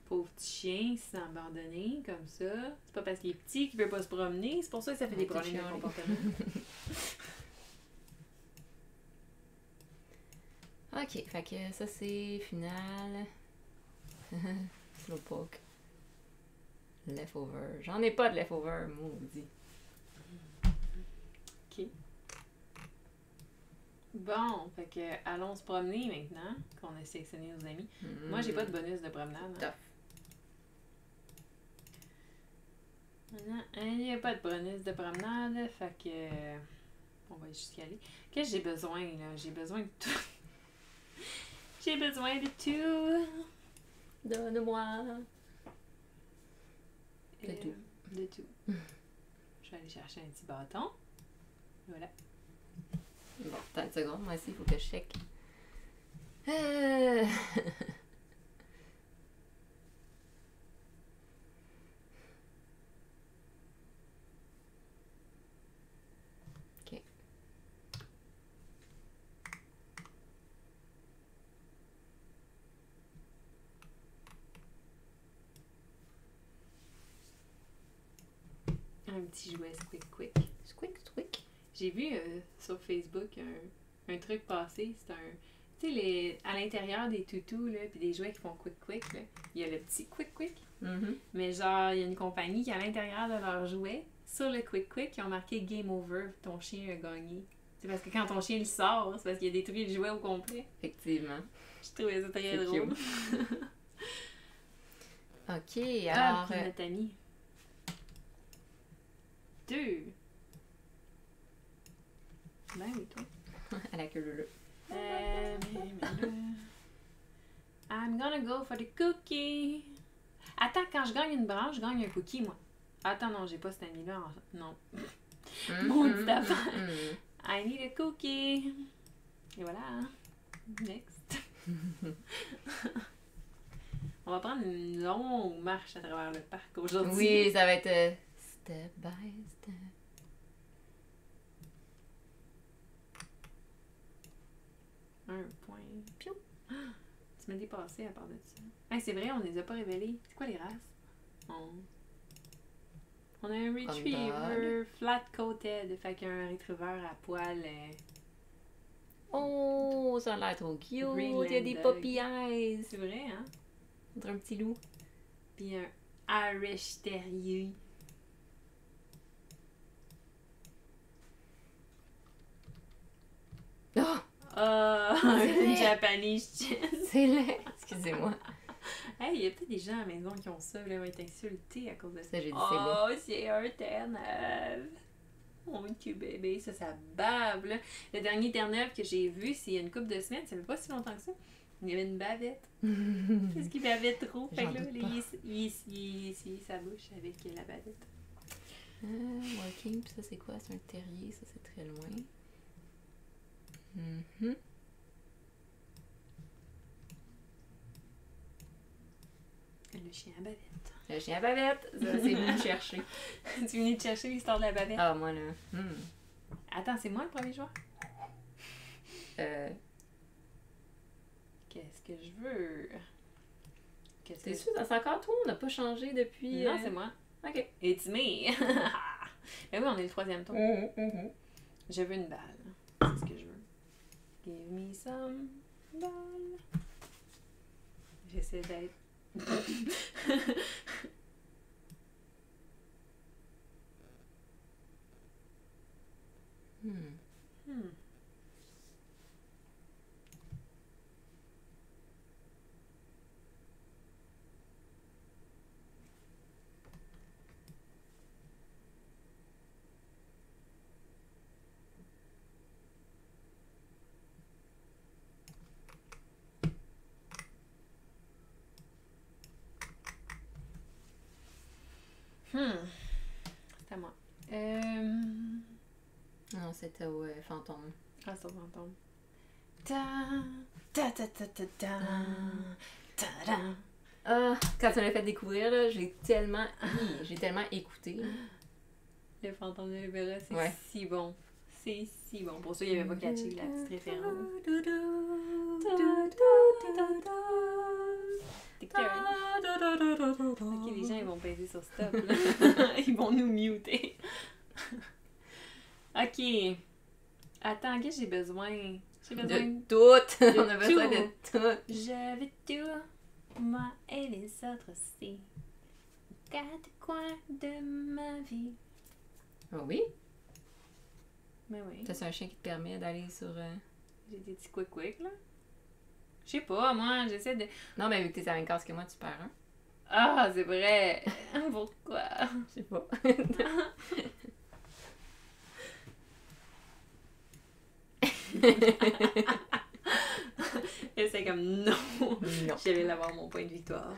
Pauvre petit chien, il s'est abandonné comme ça. C'est pas parce qu'il est petit qu'il veut pas se promener, c'est pour ça que ça fait des problèmes de comportement. Ok, fait que ça c'est final. Slowpoke. Leftover. J'en ai pas de leftover, maudit. Ok. Bon, fait que allons se promener maintenant, qu'on a sélectionné nos amis. Moi, j'ai pas de bonus de promenade. Hein. Non, il n'y a pas de bonus de promenade, fait que on va juste y aller. Qu'est-ce que j'ai besoin, là? J'ai besoin de tout. J'ai besoin de tout. Donne-moi. De tout. De tout. Je vais aller chercher un petit bâton. Voilà. Bon, attends une seconde, moi aussi, il faut que je check. Ok. Un petit jouet Squick Quick. Squick. J'ai vu sur Facebook un truc passer. C'est un. Tu sais, à l'intérieur des toutous, là, puis des jouets qui font Quick, là, il y a le petit Quick. Mm-hmm. Mais genre, il y a une compagnie qui, à l'intérieur de leur jouet, sur le Quick, ils ont marqué Game Over, ton chien a gagné. C'est parce que quand ton chien le sort, c'est parce qu'il a détruit le jouet au complet. Effectivement. Je trouvais ça très C'est drôle. Ok, alors. Puis notre ami. 2. Ben oui, toi. À la queue leu. I'm gonna go for the cookie. Attends, quand je gagne une branche, je gagne un cookie, moi. Attends, non, j'ai pas cet ami-là. Non. Maudite affaire. I need a cookie. Et voilà. Hein. Next. On va prendre une longue marche à travers le parc aujourd'hui. Oui, ça va être step by step. Un point. Piou! Tu m'as dépassé à part de ça. Hey, c'est vrai, on les a pas révélés. C'est quoi les races? On a un retriever flat-coated, fait qu'un retriever à poil. Oh, ça a l'air trop cute. Greenland Il y a des dog. puppy eyes. C'est vrai, hein? On dirait un petit loup. Puis un Irish Terrier. un Japanese chess. C'est laid. Excusez-moi. Hey, il y a peut-être des gens à la maison qui ont ça, là, ils vont être insultés à cause de ça. Ça, j'ai dit Oh, c'est un Terre-Neuve. Mon cul bébé, ça bave, là. Le dernier Terre-Neuve que j'ai vu, c'est il y a une couple de semaines, ça fait pas si longtemps que ça. Il y avait une bavette. Parce qu'il bavait trop. Fait que là, il essuyait sa bouche avec la bavette. Walking, puis ça, c'est quoi? C'est un terrier, ça, c'est très loin. Mhm. Le chien à bavette. Le chien à bavette, ça, c'est venu me chercher. Tu es venu te chercher l'histoire de la bavette? Ah, moi, là. Attends, c'est moi le premier joueur? Qu'est-ce que je veux? T'es sûr? C'est encore toi? On n'a pas changé depuis... Non, c'est moi. OK. It's me! Ben oui, on est le troisième tour. Je veux une balle. C'est ce que je veux. Give me some balle. J'essaie d'être... C'est à moi. Non, c'était au fantôme. Ah, c'est au fantôme. Ta ta ta ta ta ta ta ta. Ah, quand tu m'as fait découvrir, là, j'ai tellement écouté. Là. Le fantôme de l'opéra, c'est Ouais. si bon. C'est si bon. Pour ça, il avait pas catché la petite référence. T'es cœur. Ok, les gens ils vont peser sur stop. Là. Ils vont nous muter. Ok. Attends, qu'est-ce que j'ai besoin? J'ai besoin De tout! On a besoin tout. de tout! Je veux tout, moi et les autres aussi. Quatre coins de ma vie. Ah oui? Mais oui. T'as un chien qui te permet d'aller sur... J'ai des petits quick là. Je sais pas, moi, j'essaie de... Non, mais vu que t'es à la même case que moi, tu perds un. Ah, c'est vrai! Pourquoi? Je sais pas. Et c'est comme non! Non. J'allais avoir mon point de victoire.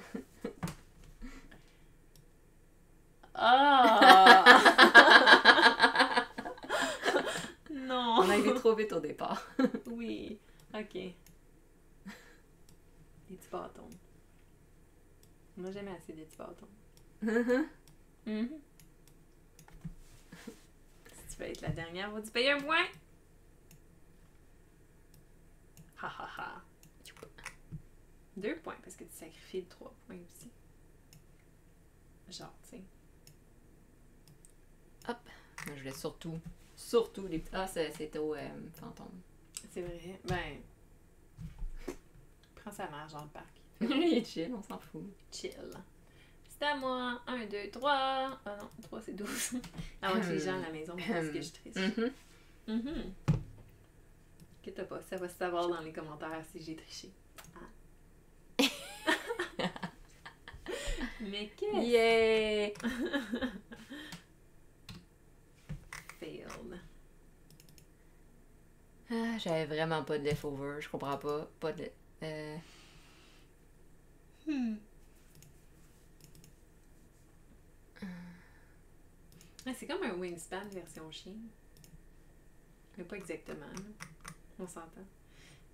Ah! Non! On a été trop vite au départ. Oui. Ok. Des petits bâtons. On n'a jamais assez de petits bâtons. Mhm. Si tu veux être la dernière, vas-tu payer un point? Ha ha ha. 2 points parce que tu sacrifies 3 points aussi. Genre, tu sais. Moi, je voulais surtout les... Ah, c'était au fantôme. C'est vrai. Ben. Prends sa marge dans le parc. Il est chill, on s'en fout. Chill. C'est à moi. 1, 2, 3. Ah non, 3 c'est 12. Avant que les gens à la maison me disent que je triche. Mhm. Que t'as pas. Ça va se savoir dans les commentaires si j'ai triché. Ah. Mais qu'est-ce? Yeah! Failed. Ah, j'avais vraiment pas de leftover, je comprends pas. Pas de... Ouais, c'est comme un wingspan version chien. Mais pas exactement. Là. On s'entend.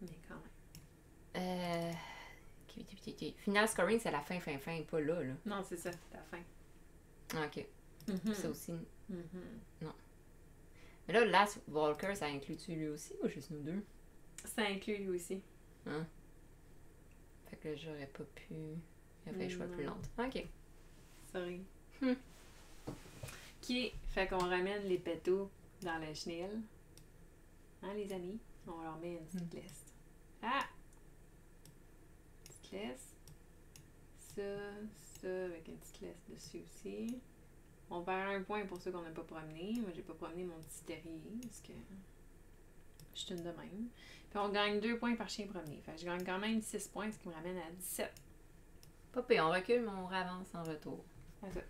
Mais quand même. Final scoring, c'est à la fin, pas là. Non, c'est ça, c'est la fin. Ah, ok. Mhm. Ça aussi. Mhm. Mais là, Last Walker, ça inclut-tu lui aussi ou juste nous deux? Ça inclut lui aussi. Hein? Fait que là, j'aurais pas pu. Il a fallu que je sois plus lente. Ok. Sorry. Hmm. Ok, fait qu'on ramène les pétos dans la chenille. Hein, les amis? On leur met une petite laisse. Ah! Petite laisse. Ça, avec une petite laisse dessus aussi. On perd un point pour ceux qu'on n'a pas promené. Moi, j'ai pas promené mon petit terrier parce que Je suis une de même. Puis on gagne 2 points par chien premier. Fait que je gagne quand même 6 points, ce qui me ramène à 17. Pas pire, on recule, mais on avance en retour. C'est ça.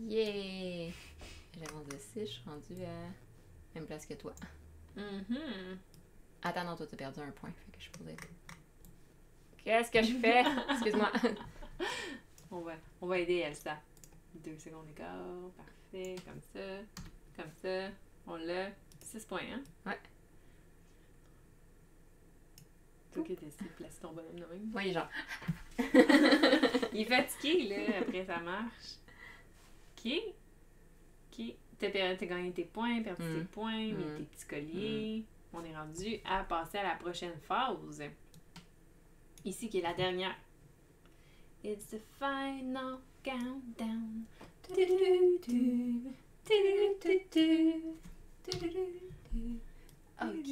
Yeah! J'avance de 6, je suis rendue à même place que toi. Mhm. Attends, non, toi, t'as perdu un point, fait que je pourrais... Qu'est-ce que je fais? Excuse-moi. On va aider Elsa. 2 secondes d'écart. Parfait. Comme ça. Comme ça. On l'a. 6 points, hein? Ouais. Toi qui as décidé de placer ton bonhomme de même. Oui, genre... Il est fatigué, là, après sa marche. OK. OK. T'as gagné tes points, perdu tes points, mis tes petits colliers. On est rendu à passer à la prochaine phase. Ici, qui est la dernière. It's the final countdown. OK.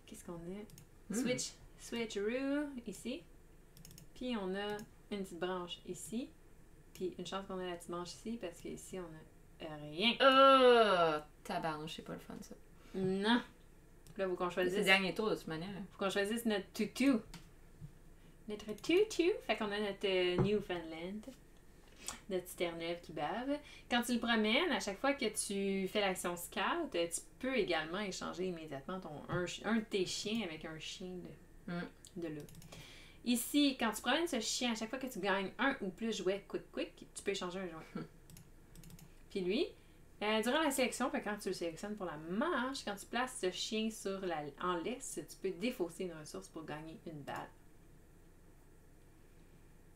Qu'est-ce qu'on a? Switcheroo, ici. Puis on a une petite branche ici. Puis une chance qu'on a la petite branche ici, parce qu'ici, on a rien. Oh! Tabarnouche, c'est pas le fun, ça. Non. Là, faut qu'on choisisse... C'est le dernier tour, de toute manière. Faut qu'on choisisse notre tutu. Notre tutu. Fait qu'on a notre Newfoundland. Notre petit Terre-Neuve qui bave. Quand tu le promènes, à chaque fois que tu fais l'action scout, tu peux également échanger immédiatement un de tes chiens avec un chien de là. Ici, quand tu promènes ce chien, à chaque fois que tu gagnes un ou plus jouets quick, tu peux échanger un jouet. Puis lui, durant la sélection, quand tu le sélectionnes pour la marche, quand tu places ce chien en laisse, tu peux défausser une ressource pour gagner une balle.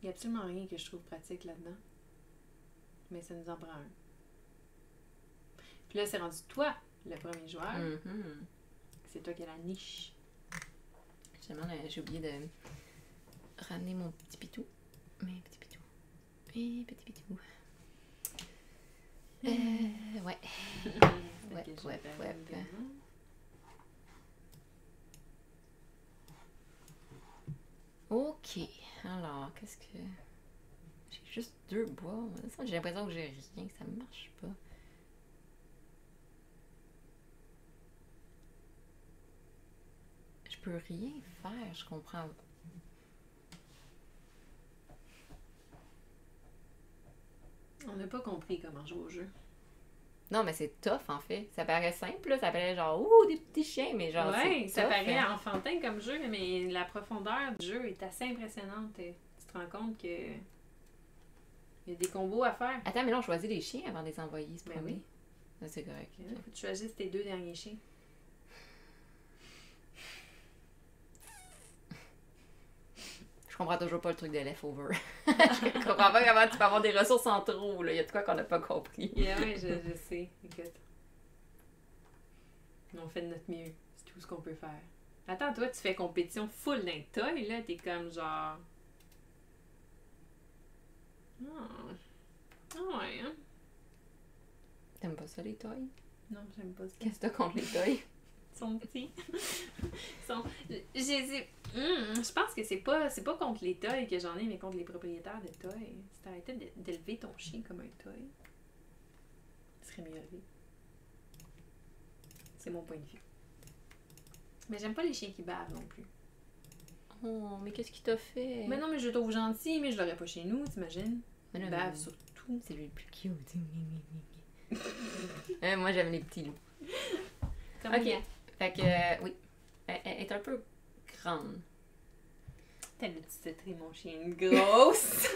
Il n'y a absolument rien que je trouve pratique là-dedans. Mais ça nous en prend un. Puis là, c'est rendu toi, le premier joueur. C'est toi qui as la niche. Justement, j'ai oublié de ramener mon petit pitou. Mes petits pitous. Et petit pitou. Ouais. Ouais. Ok. Alors, qu'est-ce que... J'ai juste 2 bois. J'ai l'impression que j'ai rien, que ça marche pas. Je peux rien faire, je comprends. On n'a pas compris comment jouer au jeu. Non, mais c'est tough, en fait. Ça paraît simple, là. Ça paraît genre, ouh, des petits chiens, mais genre, ouais, c'est ça tough, paraît hein. enfantin comme jeu, mais la profondeur du jeu est assez impressionnante. Tu te rends compte que il y a des combos à faire. Attends, mais là, on choisit les chiens avant de les envoyer, c'est Ben oui. Ça, c'est correct. Il faut que tu choisisses tes 2 derniers chiens. Je comprends toujours pas le truc de leftover. Je comprends pas comment tu peux avoir des ressources en trop, là. Il y a de quoi qu'on n'a pas compris. Yeah, oui, je sais. Écoute. On fait de notre mieux. C'est tout ce qu'on peut faire. Attends, toi, tu fais compétition full d'un toy, là. T'es comme genre... Ah ouais, hein? T'aimes pas ça, les toys? Non, j'aime pas ça. Qu'est-ce que t'as contre les toys? Ils sont petits. Je pense que c'est pas contre les toys que j'en ai, mais contre les propriétaires de toys. Si t'arrêtais d'élever ton chien comme un toy, il serait mieux élevé. C'est mon point de vue. Mais j'aime pas les chiens qui bavent non plus. Oh, mais qu'est-ce qu'il t'a fait? Mais non, mais je le trouve gentil, mais je l'aurais pas chez nous, t'imagines? Il bave sur tout. C'est lui le plus cute. Moi, j'aime les petits loups. Ok. Fait que, oui. Elle est un peu grande. T'as le petit trait, mon chien. Grosse!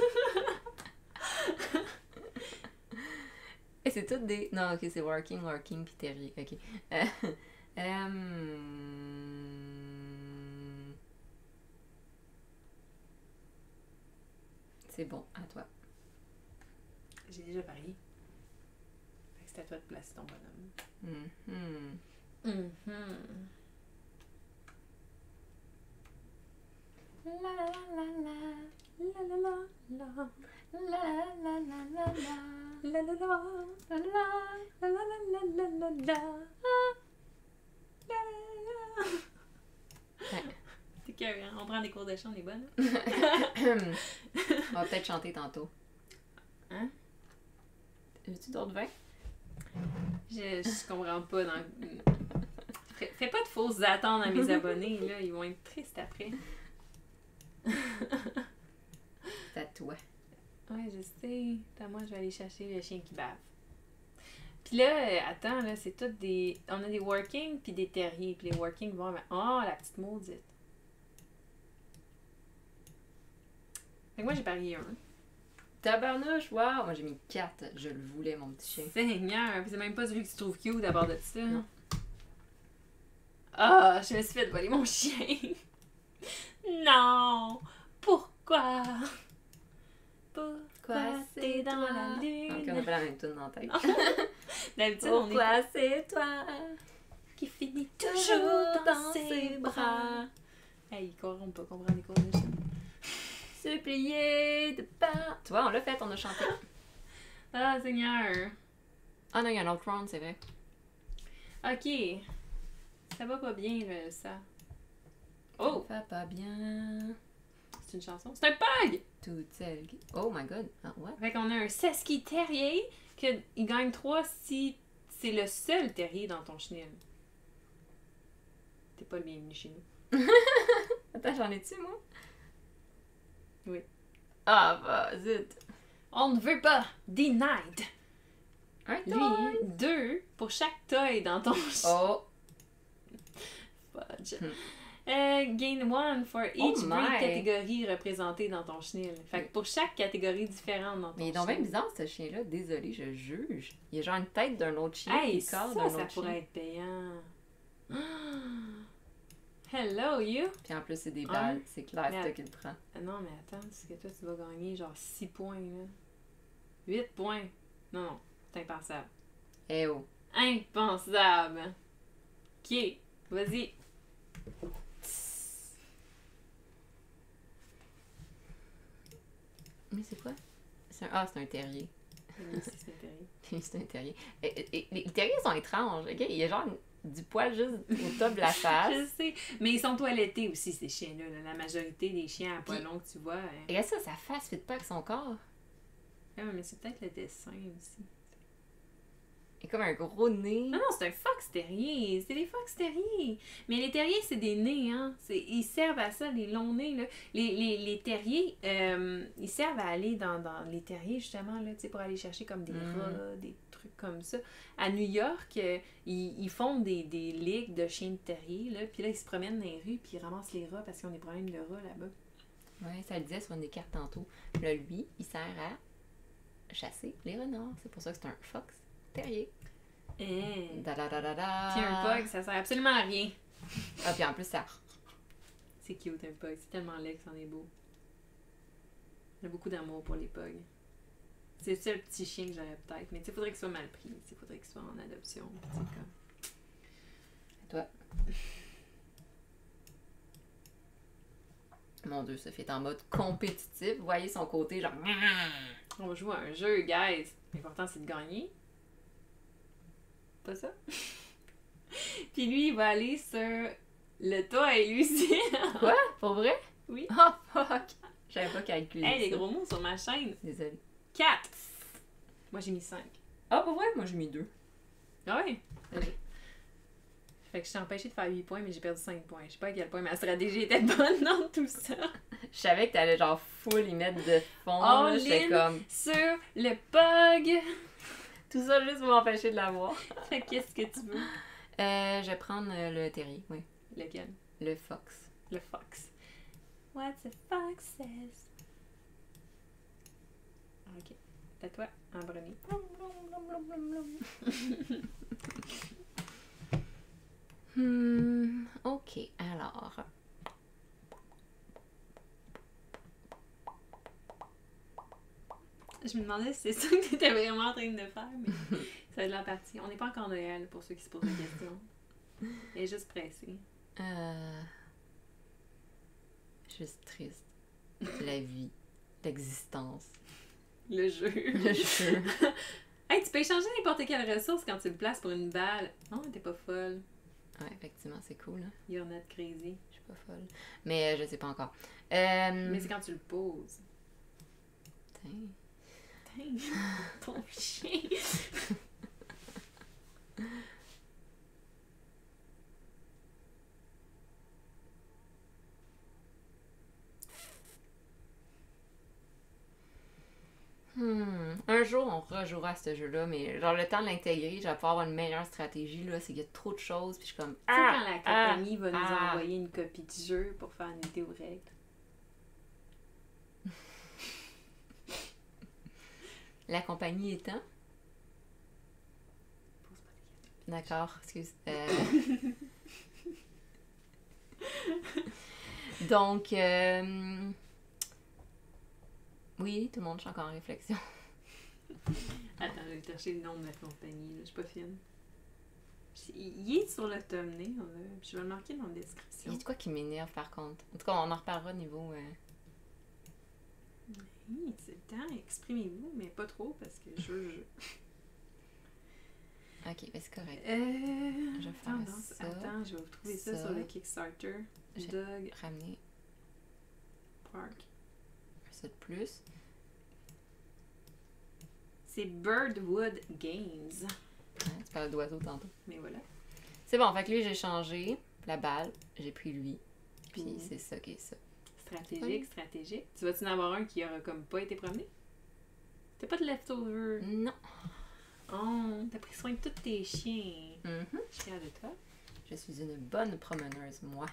Et c'est toutes des... Non, ok, c'est working, puis terrier. Ok. C'est bon, à toi. J'ai déjà parié. Fait que c'est à toi de placer ton bonhomme. La la la la La la la la. la la la la la La la la. la la La la la la la la. La la la. Ouais. C'est que on prend des cours de chant, on est bonne. On va peut-être chanter tantôt. Hein? Veux-tu d'autres vins? Je comprends pas. Fais pas de fausses attentes à mes abonnés, là. Ils vont être tristes après. C'est à toi. Ouais, je sais. Attends, moi, je vais aller chercher le chien qui bave. Puis là, attends, là, c'est toutes des... On a des working puis des terriers. Puis les working vont... Oh, la petite maudite. Fait que moi, j'ai parié un. Tabarnouche, wow! Moi, j'ai mis 4. Je le voulais, mon petit chien. Seigneur, c'est même pas celui que tu trouves cute d'abord de ça. Non. Ah, je me suis fait voler mon chien. Non! Pourquoi? Pourquoi c'est dans la lune? Donc, on a pas la même tune dans la tête. D'habitude, on est... Pourquoi c'est toi qui finit toujours dans ses bras. Hey, ils courront pas comprendre les cours de chant. supplier de pas. Tu vois, on l'a fait, on a chanté. Ah, Seigneur. Ah non, il y a un autre round, c'est vrai. Ok. Ça va pas bien, là, ça. Oh! Ça va pas bien. C'est une chanson. C'est un pug! Toute celle qui... Oh my god. Ah, ouais. Fait qu'on a un Sesky Terrier qu'il gagne 3 si c'est le seul terrier dans ton chenil. T'es pas le bienvenu chez nous. Attends, j'en ai-tu, moi? Oui. Ah, bah, zut. On ne veut pas! Denied! Un Lui, toy. 2 pour chaque toy dans ton chenil. Oh. Fudge. Gain 1 for each Oh breed my. catégorie représentée dans ton chenil. Fait que pour chaque catégorie différente dans ton Mais il est donc chenil. bien bizarre, ce chien-là. Désolé, je juge. Il y a genre une tête d'un autre chien Hey, et le ça, corps d'un ça autre pourrait chien. être payant. Hello, you! Puis en plus, c'est des balles. C'est clair, c'est Mais toi qui le prends. Ah non, mais attends, parce que toi, tu vas gagner genre 6 points, là. 8 points. Non, non, c'est impensable. Eh oh. Impensable! Ok, vas-y. Mais c'est quoi? Ah, c'est un terrier. Lui aussi, c'est terrible. C'est un terrier. Et les terriers sont étranges, ok? Il y a genre du poil juste au top de la face. Je sais, mais ils sont toilettés aussi, ces chiens-là. Là. La majorité des chiens à poil Puis- long que tu vois. Hein. Et regarde ça, sa face fit pas avec son corps. Ah, mais c'est peut-être le dessin aussi. Il est comme un gros nez. Non, non, c'est un fox terrier. C'est des fox terriers. Mais les terriers, c'est des nez, hein. Ils servent à ça, les longs nez, là. Les terriers, ils servent à aller dans les terriers, justement, là, tu sais, pour aller chercher comme des rats, des trucs comme ça. À New York, ils font des ligues de chiens de terrier, là. Puis là, ils se promènent dans les rues, puis ils ramassent les rats parce qu'ils ont des problèmes de rats là-bas. Ouais, ça le disait sur une des cartes tantôt. Là, lui, il sert à chasser les renards. C'est pour ça que c'est un fox terrier. Da da da da da. Puis un pug, ça sert absolument à rien. Ah, puis en plus, ça. C'est cute, un pug. C'est tellement laid que c'en est beau. J'ai beaucoup d'amour pour les pugs. C'est ça le petit chien que j'aurais peut-être. Mais tu sais, faudrait qu'il soit mal pris. Il faudrait qu'il soit en adoption. Tu sais, comme... Toi. Mon Dieu, Sophie est en mode compétitif. Vous voyez son côté, genre. On va jouer à un jeu, guys. L'important, c'est de gagner. Pas ça? Puis lui, il va aller sur le toit et lui aussi. Quoi? Pour vrai? Oui. Oh fuck! J'avais pas calculé. Hey, les ça. gros mots sur ma chaîne. Désolée. 4. Moi, j'ai mis 5. Ah, pour vrai? Moi, j'ai mis 2. Ah ouais? Fait que je t'ai empêché de faire 8 points, mais j'ai perdu 5 points. Je sais pas à quel point ma stratégie était bonne dans tout ça. Je savais que t'allais genre full y mettre de fond. All là. J'étais in. comme. Sur le pug. Tout ça juste pour m'empêcher de l'avoir. Fait que qu'est-ce que tu veux? Je vais prendre le terrier, oui. Lequel? Le fox. Le fox. What's a fox says? Ok. À toi, en premier. Ok, alors. Je me demandais si c'est ça que tu étais vraiment en train de faire, mais ça va être la partie. On n'est pas encore Noël pour ceux qui se posent la question. Elle est juste pressée. Juste triste. La vie. L'existence. Le jeu. Le jeu. Hey, tu peux échanger n'importe quelle ressource quand tu le places pour une balle. Non, t'es pas folle. Ouais, effectivement, c'est cool. Hein? You're not crazy. Je suis pas folle. Mais je sais pas encore. Mais c'est quand tu le poses. Tain. Ton chien. Un jour, on rejouera à ce jeu-là, mais genre le temps de l'intégrer, je vais pouvoir avoir une meilleure stratégie, là, c'est qu'il y a trop de choses, puis je suis comme... Tu sais, quand la compagnie va nous envoyer une copie du jeu pour faire une vidéo règle. La compagnie étant? Pose pas des questions. D'accord, excuse. Donc, oui, tout le monde, je suis encore en réflexion. Attends, je vais chercher le nom de la compagnie, là. Je suis pas fine. Il est sur le thumbnail, là. Puis je vais le marquer dans la Il y description. a de quoi qui m'énerve par contre. En tout cas, on en reparlera au niveau. Oui, c'est le temps, exprimez-vous, mais pas trop parce que je. Ok, ben c'est correct. Je vais faire ça. Attends, je vais vous trouver ça sur le Kickstarter. J'ai Dog ramené Park. ça de plus. C'est Birdwood Games. Ouais, tu parlais d'oiseau tantôt. Mais voilà. C'est bon, fait que lui, j'ai changé la balle, j'ai pris lui. Puis Mhm. c'est ça qui est ça. Stratégique, stratégique. Tu vas-tu en avoir un qui aura comme pas été promené? T'as pas de leftover. Non. Oh, t'as pris soin de tous tes chiens. Mhm. Je suis fière de toi. Je suis une bonne promeneuse, moi.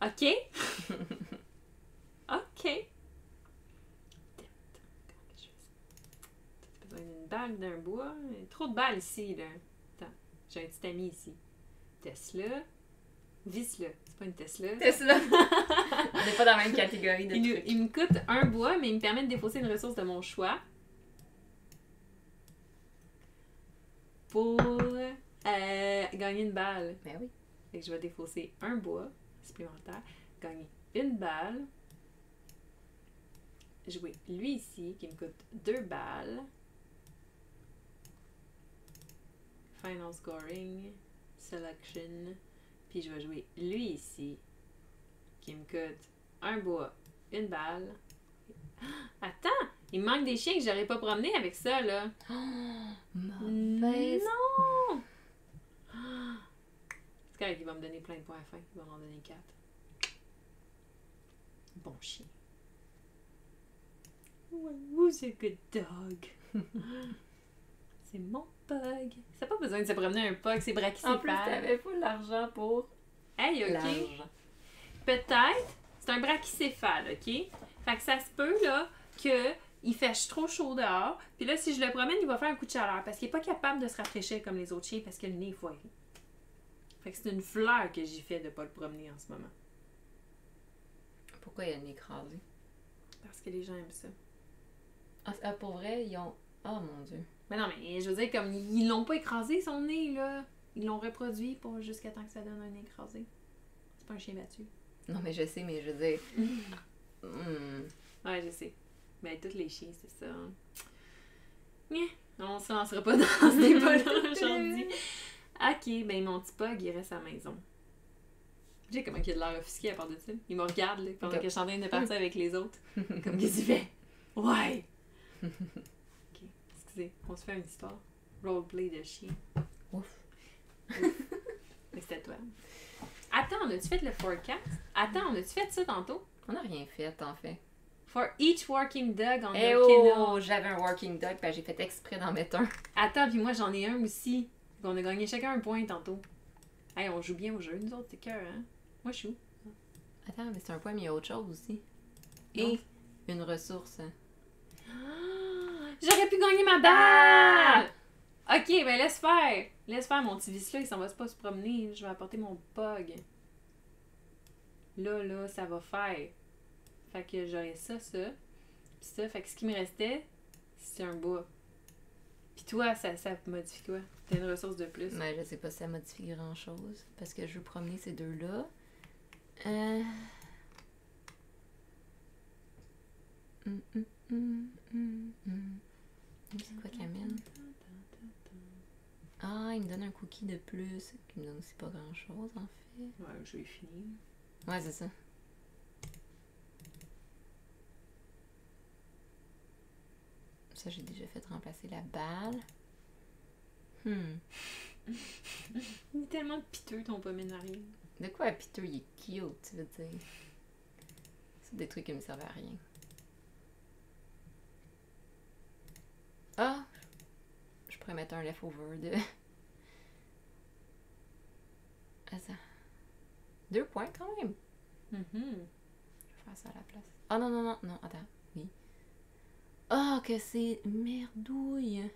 OK. OK. T'as besoin d'une balle, d'un bois. Il y a trop de balles ici, là. Attends, j'ai un petit ami ici. Tesla. Visse-le. C'est pas une Tesla. Tesla! On n'est pas dans la même catégorie de trucs. Il me coûte un bois, mais il me permet de défausser une ressource de mon choix. Pour gagner une balle. Ben oui. Fait que je vais défausser un bois supplémentaire, gagner une balle, jouer lui ici qui me coûte 2 balles, final scoring, selection, puis je vais jouer lui ici qui me coûte un bois, une balle. Attends, il me manque des chiens que j'aurais pas promenés avec ça là. Mauvaise. Non! C'est correct, il va me donner plein de points à la fin. Il va m'en donner 4. Bon chien. Who's a good dog? C'est mon pug. Ça n'a pas besoin de se promener un pug, c'est brachycéphale. En plus, t'avais pas l'argent pour Hey, ok. l'argent. Peut-être, c'est un brachycéphale, ok? Fait que ça se peut, là, que il fait trop chaud dehors. Puis là, si je le promène, il va faire un coup de chaleur parce qu'il est pas capable de se rafraîchir comme les autres chiens parce que le nez est foiré. Fait que c'est une fleur que j'ai fait de pas le promener en ce moment. Pourquoi il a une écrasé? Parce que les gens aiment ça. Ah, pour vrai, ils ont... Oh mon Dieu. Mais non, mais je veux dire, comme ils l'ont pas écrasé son nez, là. Ils l'ont reproduit pour jusqu'à temps que ça donne un nez écrasé. C'est pas un chien battu. Non, mais je sais, mais je veux dire... Ouais, je sais. Mais tous les chiens, c'est ça. Nya, on se lancera pas dans ce débat-là aujourd'hui. Ok, ben mon petit pug, il reste à la maison. Tu sais comment il a de l'air offusqué à part de ça? Il me regarde là, pendant que je suis en train de partir avec les autres. Comme qu'est-ce qu'il fait? Ouais! Ok, excusez, on se fait une histoire. Roleplay de chien. Ouf. Mais c'était toi. Attends, as-tu fait le forecast? Attends, as-tu fait ça tantôt? On n'a rien fait, en fait. For each working dog on Eh your oh! kennel. J'avais un working dog, puis j'ai fait exprès d'en mettre un. Attends, puis moi j'en ai un aussi. On a gagné chacun un point tantôt. Hey, on joue bien au jeu, nous autres, c'est cœur, hein? Moi, je joue. Attends, mais c'est un point, mais il y a autre chose aussi. Non. Et une ressource. J'aurais pu gagner ma balle! Ok, ben laisse faire. Laisse faire mon petit vice là, il s'en va pas se promener. Je vais apporter mon bug. Là, ça va faire. Fait que j'aurais ça. Puis ça, fait que ce qui me restait, c'est un bois. Puis toi, ça modifie quoi? T'as une ressource de plus. Mais je sais pas si ça modifie grand chose. Parce que je veux promener ces deux-là. C'est quoi qu'il amène? Ah, il me donne un cookie de plus, qui me donne aussi pas grand chose en fait. Ouais, le jeu est fini. Ouais, c'est ça. Ça, j'ai déjà fait remplacer la balle. Il est tellement piteux ton Poménarien. De quoi Peter, il est cute, tu veux dire? C'est des trucs qui me servent à rien. Ah! Je pourrais mettre un leftover de... Attends. 2 points quand même. Je vais faire ça à la place. Ah non, non, non, non, attends. Oui. Ah, que c'est merdouille.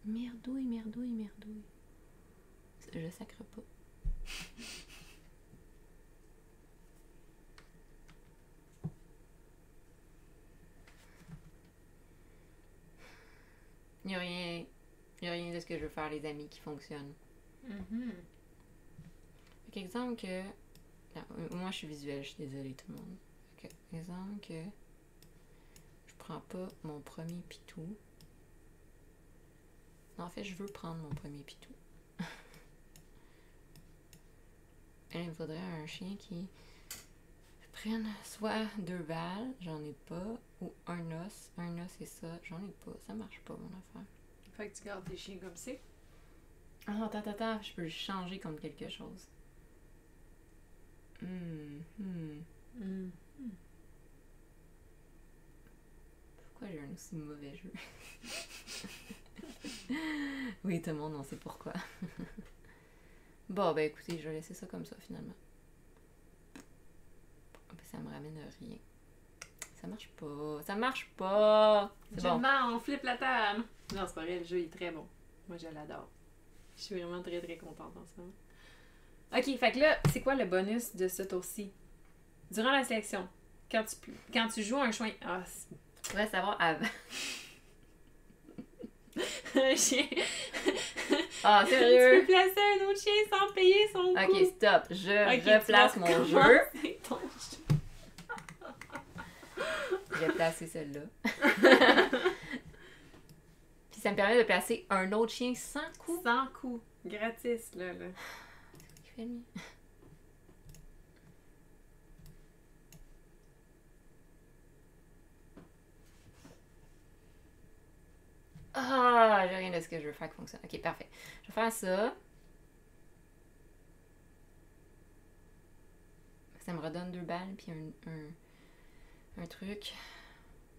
Merdouille, merdouille, merdouille. Je sacre pas. Il n'y a rien. Il n'y a rien de ce que je veux faire, les amis, qui fonctionne. Fait exemple que. Non, moi, je suis visuelle, je suis désolée, tout le monde. Fait exemple que. Je prends pas mon premier pitou. Non, en fait, je veux prendre mon premier pitou. Et il me faudrait un chien qui prenne soit 2 balles, j'en ai pas, ou un os. Un os et ça, j'en ai pas. Ça marche pas, mon affaire. Fait que tu gardes tes chiens comme c'est. Ah, attends, je peux le changer contre quelque chose. Pourquoi j'ai un aussi mauvais jeu? Oui, tout le monde, on sait pourquoi. Bon, ben écoutez, je vais laisser ça comme ça, finalement. Ça me ramène à rien. Ça marche pas. Ça marche pas! C'est bon. On flippe la table! Non, c'est pas vrai, le jeu est très bon. Moi, je l'adore. Je suis vraiment très, très contente en ce moment. Ok, fait que là, c'est quoi le bonus de ce tour-ci? Durant la sélection, quand tu joues un chien... Ah, je voudrais savoir avant. Un chien... Ah, sérieux? Tu peux placer un autre chien sans payer son coût. Ok, stop. Je replace mon jeu. Je vais placer celle-là. Puis ça me permet de placer un autre chien sans coût. Sans coût. Gratis, là. Qui fait mieux? Ah, j'ai rien de ce que je veux faire qui fonctionne. Ok, parfait. Je vais faire ça. Ça me redonne 2 balles, puis un truc.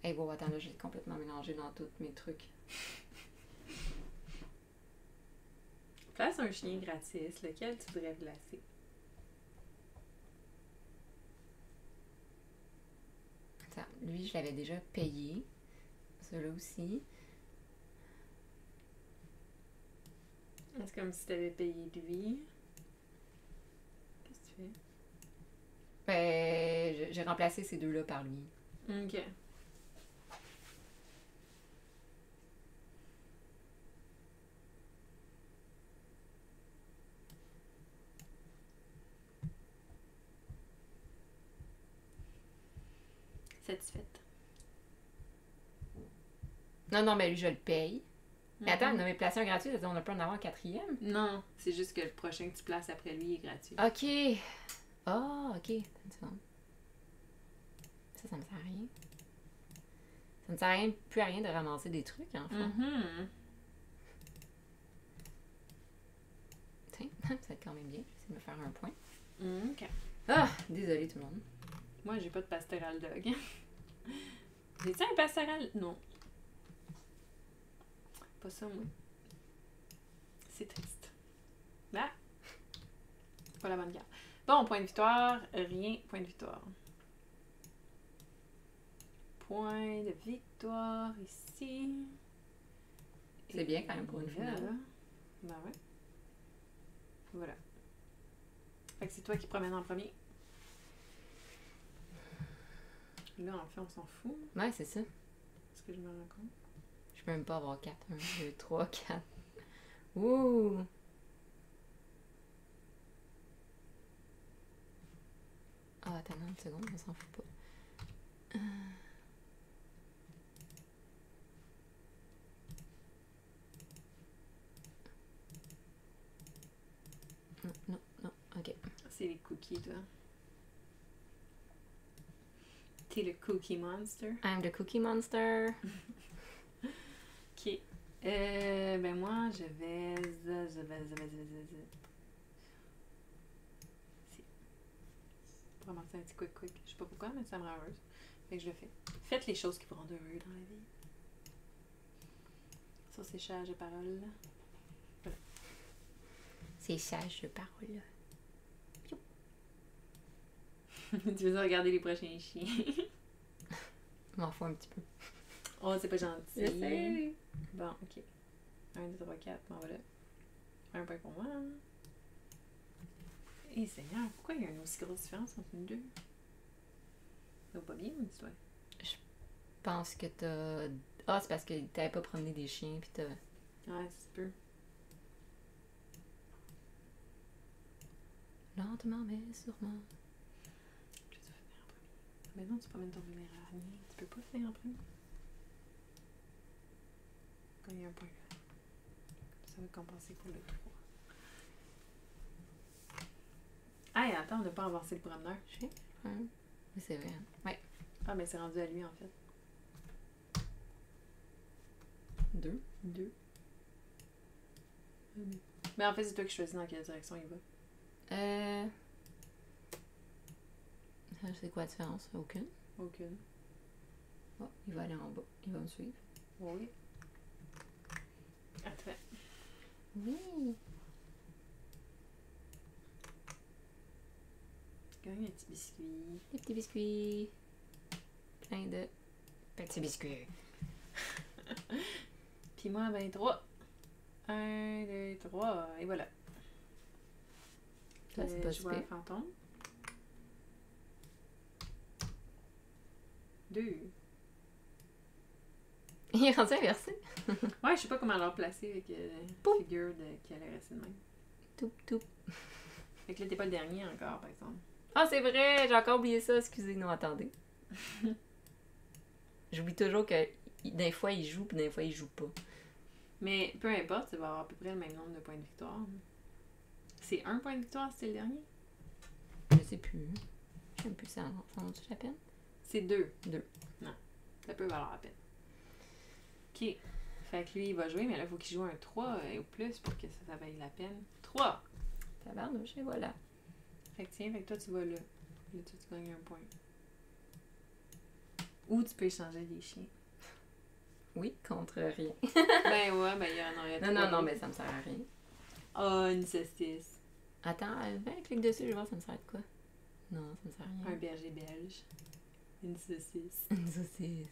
Et bon, attends, là, j'ai complètement mélangé dans tous mes trucs. Place un chien gratis. Lequel tu voudrais placer? Attends, lui, je l'avais déjà payé. Celui-là aussi. C'est comme si tu avais payé lui. Qu'est-ce que tu fais? Ben, j'ai remplacé ces deux-là par lui. Ok. Satisfaite. Non, mais lui, je le paye. Mais attends, on avait placé un gratuit, on a pas en avoir un 4e? Non, c'est juste que le prochain que tu places après lui est gratuit. Ok. Ah, ok. Ça me sert à rien. Ça ne sert à rien, plus à rien de ramasser des trucs, en fait. Tiens, ça va être quand même bien. Je vais essayer de me faire un point. Ok. Ah, désolé tout le monde. Moi, j'ai pas de pastoral dog. J'ai-tu un pastoral? Non. Pas ça, moi. C'est triste. Là? Pas la bonne carte. Bon, point de victoire. Rien. Point de victoire. Point de victoire ici. C'est bien quand même pour une finale. Ben ouais. Voilà. Fait que c'est toi qui promènes en premier. Là, en fait, on s'en fout. Ouais, c'est ça. Est-ce que je me rends compte? Je peux même pas avoir 4. 1, 2, 3, 4. Ouh! Ah, attends une seconde, on s'en fout pas. cookie, toi. T'es le cookie monster. I'm the cookie monster. Ok. Ben moi, je vais... Pour ramasser un petit quick. Je sais pas pourquoi, mais ça me rend heureuse. Fait que je le fais. Faites les choses qui vous rendent heureux dans la vie. Sur ces sages paroles. C'est sage de parole. Tu veux regarder les prochains chiens? Je m'en fous un petit peu. Oh, c'est pas gentil. Je sais. Bon, ok. 1, 2, 3, 4, m'en va là. Un point pour moi. Eh Seigneur, pourquoi il y a une aussi grosse différence entre nous deux? Ça va pas bien, dis-toi. Je pense que t'as... Ah, c'est parce que t'avais pas promené des chiens, pis t'as... Ouais, c'est peu. Lentement, mais sûrement. Je vais finir en premier. Mais non, tu promènes ton boomerang. Tu peux pas finir en premier. Quand il y a un point là. Ça va compenser pour le 3. Ah, et attends, on n'a pas avancé le promeneur. Je sais. Ouais. Mais c'est vrai. Ouais. Ah, mais c'est rendu à lui en fait. 2. 2. Mais en fait, c'est toi qui choisis dans quelle direction il va. C'est quoi la différence? Aucune. Aucune. Oh, il va aller en bas. Il va me suivre. Oui. À toi. Oui. Gagne un petit biscuit. Des petits biscuits. Plein de petits biscuits. Puis moi, 23. 1, 2, 3. Et voilà. Ça, c'est pas joueur super. fantôme. 2. Il est rendu inversé. Ouais, je sais pas comment leur placer avec Pouf. figure qui allait rester de même. Toup, toup. Fait que là, t'es pas le dernier encore, par exemple. Ah, c'est vrai! J'ai encore oublié ça. Excusez, non, attendez. J'oublie toujours que des fois, il joue, puis des fois, il joue pas. Mais peu importe, ça va avoir à peu près le même nombre de points de victoire. C'est 1 point de victoire, c'était le dernier? Je sais plus. Je sais plus, ça en vaut-tu la peine? C'est 2. 2. Non, ça peut valoir la peine. Ok. Fait que lui, il va jouer, mais là, il faut qu'il joue un 3 ou plus pour que ça vaille la peine. 3! Tabarnouche, et voilà. Fait que tiens, fait que toi, tu vas là. Là, toi, tu gagnes un point. Ou tu peux échanger des chiens. Oui, contre rien. Ben ouais, ben il y en aurait Non, trois. mais ça me sert à rien. Oh, une saucisse. Attends, clique dessus, je vais voir, ça me sert à quoi? Non, ça me sert à Un rien. berger belge. Une saucisse. Une saucisse.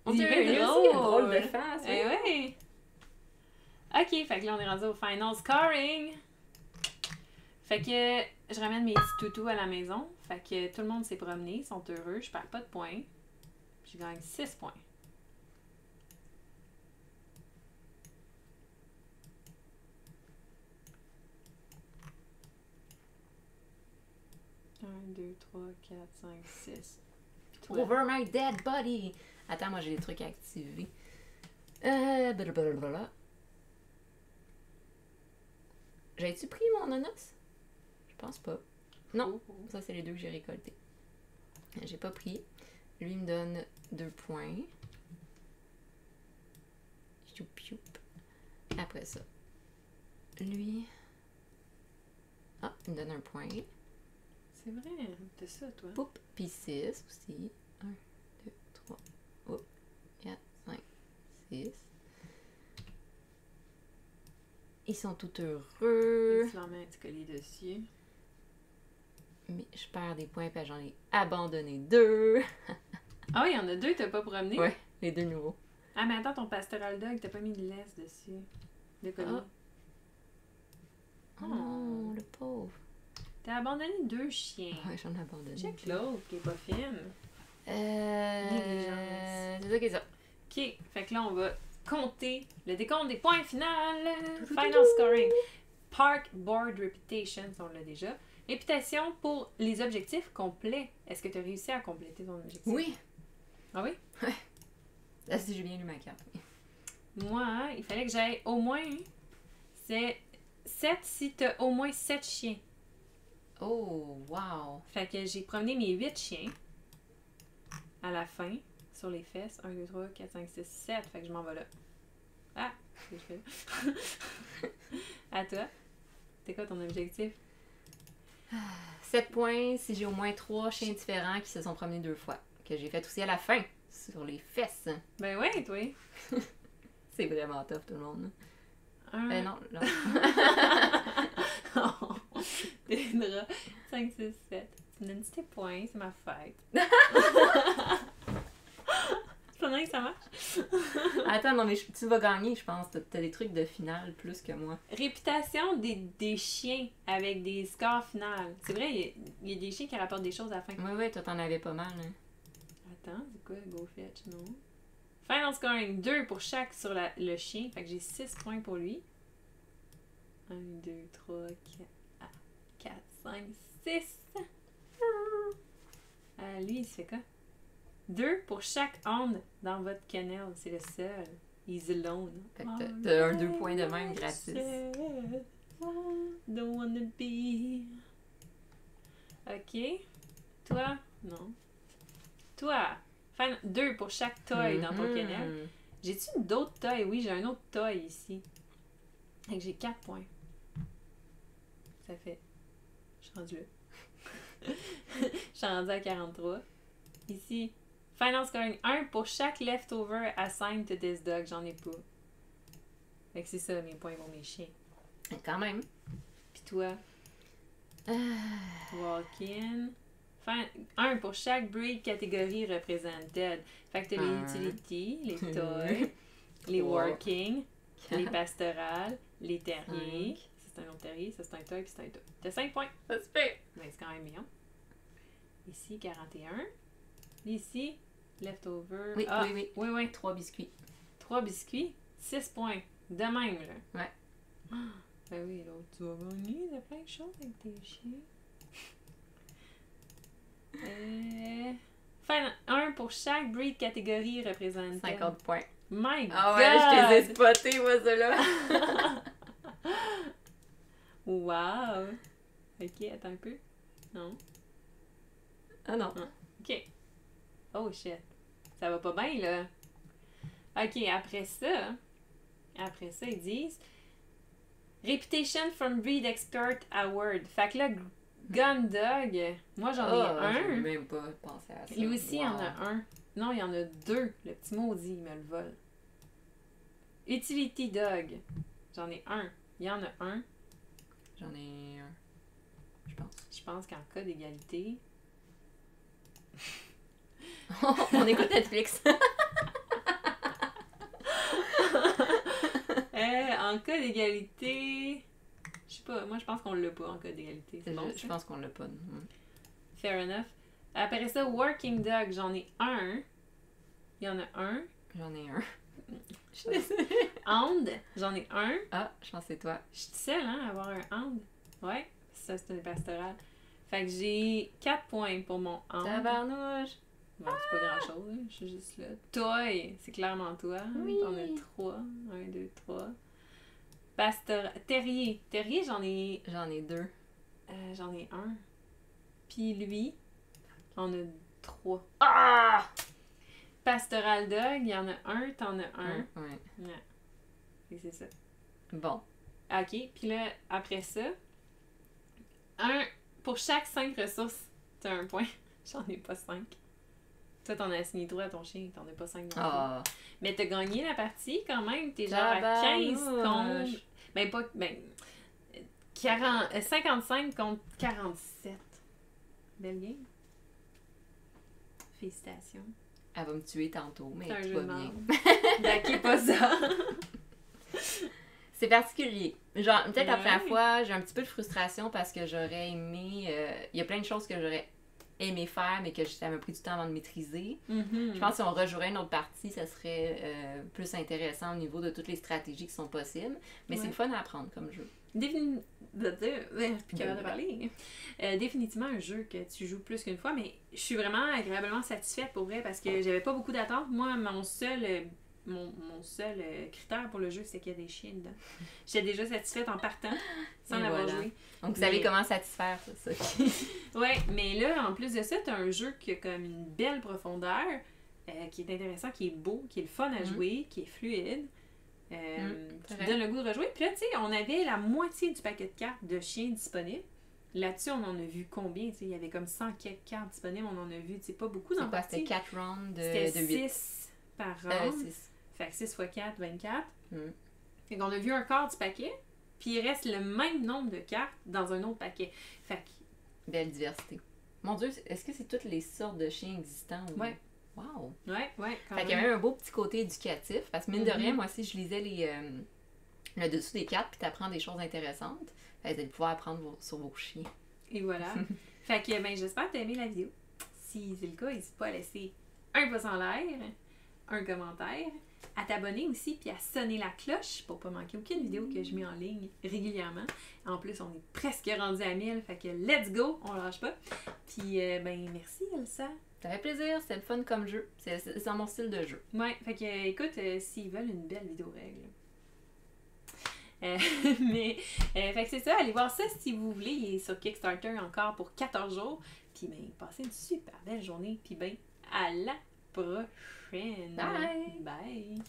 On Il dirait est aussi un drôle de face. Eh oui! Ok, fait que là, on est rendu au final scoring. Fait que je ramène mes petits toutous à la maison. Fait que tout le monde s'est promené, ils sont heureux, je perds pas de points. Je gagne 6 points. Un, 2, 3, 4, 5, 6. Over my dead body! Attends, moi j'ai des trucs à activer. Blablabla. J'ai-tu pris mon ananas? Je pense pas. Non, ça c'est les 2 que j'ai récoltés. J'ai pas pris. Lui il me donne 2 points. Youp, youp. Après ça. Lui. Ah, il me donne 1 point. C'est vrai, t'as ça, toi. Poup. Puis 6 aussi. 1, 2, 3, 4, 5, 6. Ils sont tout heureux. Tu leur mets un petit collier dessus. Mais je perds des points parce que j'en ai abandonné 2. Ah oui, il y en a 2 que t'as pas promené? Ouais, les 2 nouveaux. Ah, mais attends, ton pastoral dog, t'as pas mis de laisse dessus. De collier. Ah. Oh non, le pauvre. T'as abandonné 2 chiens. Ouais, j'en ai abandonné. Check l'autre qui est pas fine. C'est ça qui est ça. Ok, fait que là, on va compter le décompte des points final. Final scoring. Park Board Reputation, on l'a déjà. Réputation pour les objectifs complets. Est-ce que tu as réussi à compléter ton objectif? Oui. Ah oui? Là, si j'ai bien lu ma carte. Moi, hein, il fallait que j'aille au moins... C'est 7 si tu as au moins 7 chiens. Oh, wow! Fait que j'ai promené mes 8 chiens à la fin, sur les fesses. 1, 2, 3, 4, 5, 6, 7. Fait que je m'en vais là. Ah! Qu'est-ce que je fais? À toi? C'est quoi ton objectif? 7 points si j'ai au moins 3 chiens différents qui se sont promenés 2 fois. Que j'ai fait aussi à la fin, sur les fesses. Ben ouais, toi! C'est vraiment tough, tout le monde. Non, là. Des draps. 5, 6, 7. Tu me donnes tes points, c'est ma fête. C'est pendant que ça marche. Attends, non, mais tu vas gagner, je pense. T'as des trucs de finale plus que moi. Réputation des chiens avec des scores finales. C'est vrai, il y a des chiens qui rapportent des choses à la fin. Oui, toi, t'en avais pas mal. Hein. Attends, c'est quoi Go Fetch? Non. Final scoring 2 pour chaque sur le chien. Fait que j'ai 6 points pour lui. 1, 2, 3, 4, 5, 6. Lui, il se fait quoi? 2 pour chaque hound dans votre kennel. C'est le seul. He's alone. Fait que t'as un 2 points de même gratis. Don't wanna be. Ok. Toi? Non. Toi? 2 pour chaque toy dans ton kennel. J'ai-tu d'autres toys? Oui, j'ai un autre toy ici. Fait que j'ai 4 points. Ça fait... Je suis rendue là. Je suis rendue à 43. Ici, final scoring 1 pour chaque leftover assigned to this dog. J'en ai pas. Fait que c'est ça, mes points pour mes chiens. Quand même. Puis toi? Walk-in. 1 pour chaque breed catégorie represented. Fait que t'as les utility, les toys, les working, les pastorales, les terriers. Ça, c'est un autre terrier, ça, c'est un toy, puis c'est un toy. T'as 5 points. Ça se fait. Ben, c'est quand même mignon. Ici, 41. Ici, leftover. Oui. 3 biscuits. 3 biscuits, 6 points. De même, là. Ouais. Ben oui, l'autre, tu vas gagner de plein de choses avec tes chiens. 1 pour chaque breed catégorie représentée. 50 points. My God! Ah ouais, je t'ai spoté, moi, ça là. Wow! Ok, attends un peu. Non. Ah non. Ok. Oh shit. Ça va pas bien, là. Ok, après ça, ils disent Reputation from Breed Expert Award. Fait que là, Gun Dog, moi j'en ai un. J'ai même pas pensé à ça. Lui aussi, il y en a un. Non, il y en a 2. Le petit maudit, il me le vole. Utility Dog. J'en ai un. Il y en a un. J'en ai un. Je pense. Je pense qu'en cas d'égalité... On écoute Netflix. En cas d'égalité... Je sais pas, moi je pense qu'on l'a pas en cas d'égalité. C'est bon, Je pense qu'on l'a pas. Fair enough. Après ça, Working Dog, j'en ai un. Il y en a un. J'en ai un. Je suis désolée. Hound, j'en ai un. Ah, je pense que c'est toi. Je suis seule, hein, à avoir un hound. Ouais, ça c'est une pastorale. Fait que j'ai 4 points pour mon hound. Tabarnouche! Bon, c'est pas grand chose, hein. Je suis juste là. Toy, c'est clairement toi. Oui. T'en as 3. 1, 2, 3. Terrier. Terrier, j'en ai 2. J'en ai un. Puis lui, on a 3. Ah! Pastoral Dog, il y en a un, t'en as un. Ouais. Et c'est ça. Bon. Ok, puis là, après ça, pour chaque 5 ressources, t'as un point. J'en ai pas 5. Toi, t'en as assigné 3 à ton chien, t'en as pas 5 non plus. Ah. Mais t'as gagné la partie quand même, t'es genre à 15 contre... Ben pas... Ben... 55 contre 47. Belle game. Félicitations. Elle va me tuer tantôt, mais C'est tout va bien. D'accord, pas ça. C'est particulier. Genre, peut-être la première Ouais. fois, j'ai un petit peu de frustration parce que j'aurais aimé... Il y a plein de choses que j'aurais aimé faire, mais que ça m'a pris du temps avant de maîtriser. Mm-hmm. Je pense que si on rejouerait une autre partie, ça serait plus intéressant au niveau de toutes les stratégies qui sont possibles. Mais c'est le fun à apprendre comme jeu. Définitivement un jeu que tu joues plus qu'une fois, mais je suis vraiment agréablement satisfaite pour vrai parce que j'avais pas beaucoup d'attentes. Moi, mon seul mon seul critère pour le jeu, c'est qu'il y a des chiens dedans. J'étais déjà satisfaite en partant, sans Et l'avoir voilà. joué. Donc, vous savez comment satisfaire, c'est ça. Ouais, mais là, en plus de ça, t'as un jeu qui a comme une belle profondeur, qui est intéressant, qui est beau, qui est le fun à jouer, qui est fluide. Qui c'est te vrai. donne le goût de rejouer. Puis là, tu sais, on avait la moitié du paquet de cartes de chiens disponibles. Là-dessus, on en a vu combien? Tu sais, il y avait comme 100 quelques cartes disponibles. On en a vu, tu sais, pas beaucoup dans C'est la quoi? partie. C'était 4 rounds C'était de 8. 6 par round. 6. Fait que 6 x 4, 24. Mm. Fait qu'on a vu un quart du paquet. Puis il reste le même nombre de cartes dans un autre paquet. Fait que, Belle diversité. Mon Dieu, est-ce que c'est toutes les sortes de chiens existants? Ou... Ouais. Wow! ouais, quand Fait qu'il y même. avait un beau petit côté éducatif. Parce que mine de rien, moi aussi, je lisais le dessous des cartes, puis t'apprends des choses intéressantes. Fait que vous allez pouvoir apprendre sur vos chiens. Et voilà. Fait que, ben, j'espère que t'as aimé la vidéo. Si c'est le cas, n'hésite pas à laisser un pouce en l'air, un commentaire, à t'abonner aussi, puis à sonner la cloche pour pas manquer aucune vidéo que je mets en ligne régulièrement. En plus, on est presque rendu à 1000, fait que let's go, on lâche pas. Puis, ben, merci Elsa. Ça fait plaisir, c'est le fun comme jeu. C'est mon style de jeu. Ouais, fait que, écoute, s'ils veulent une belle vidéo règle. Mais, fait que c'est ça, allez voir ça si vous voulez. Il est sur Kickstarter encore pour 14 jours. Puis, ben, passez une super belle journée. Puis, ben, à la prochaine. Bye! Bye!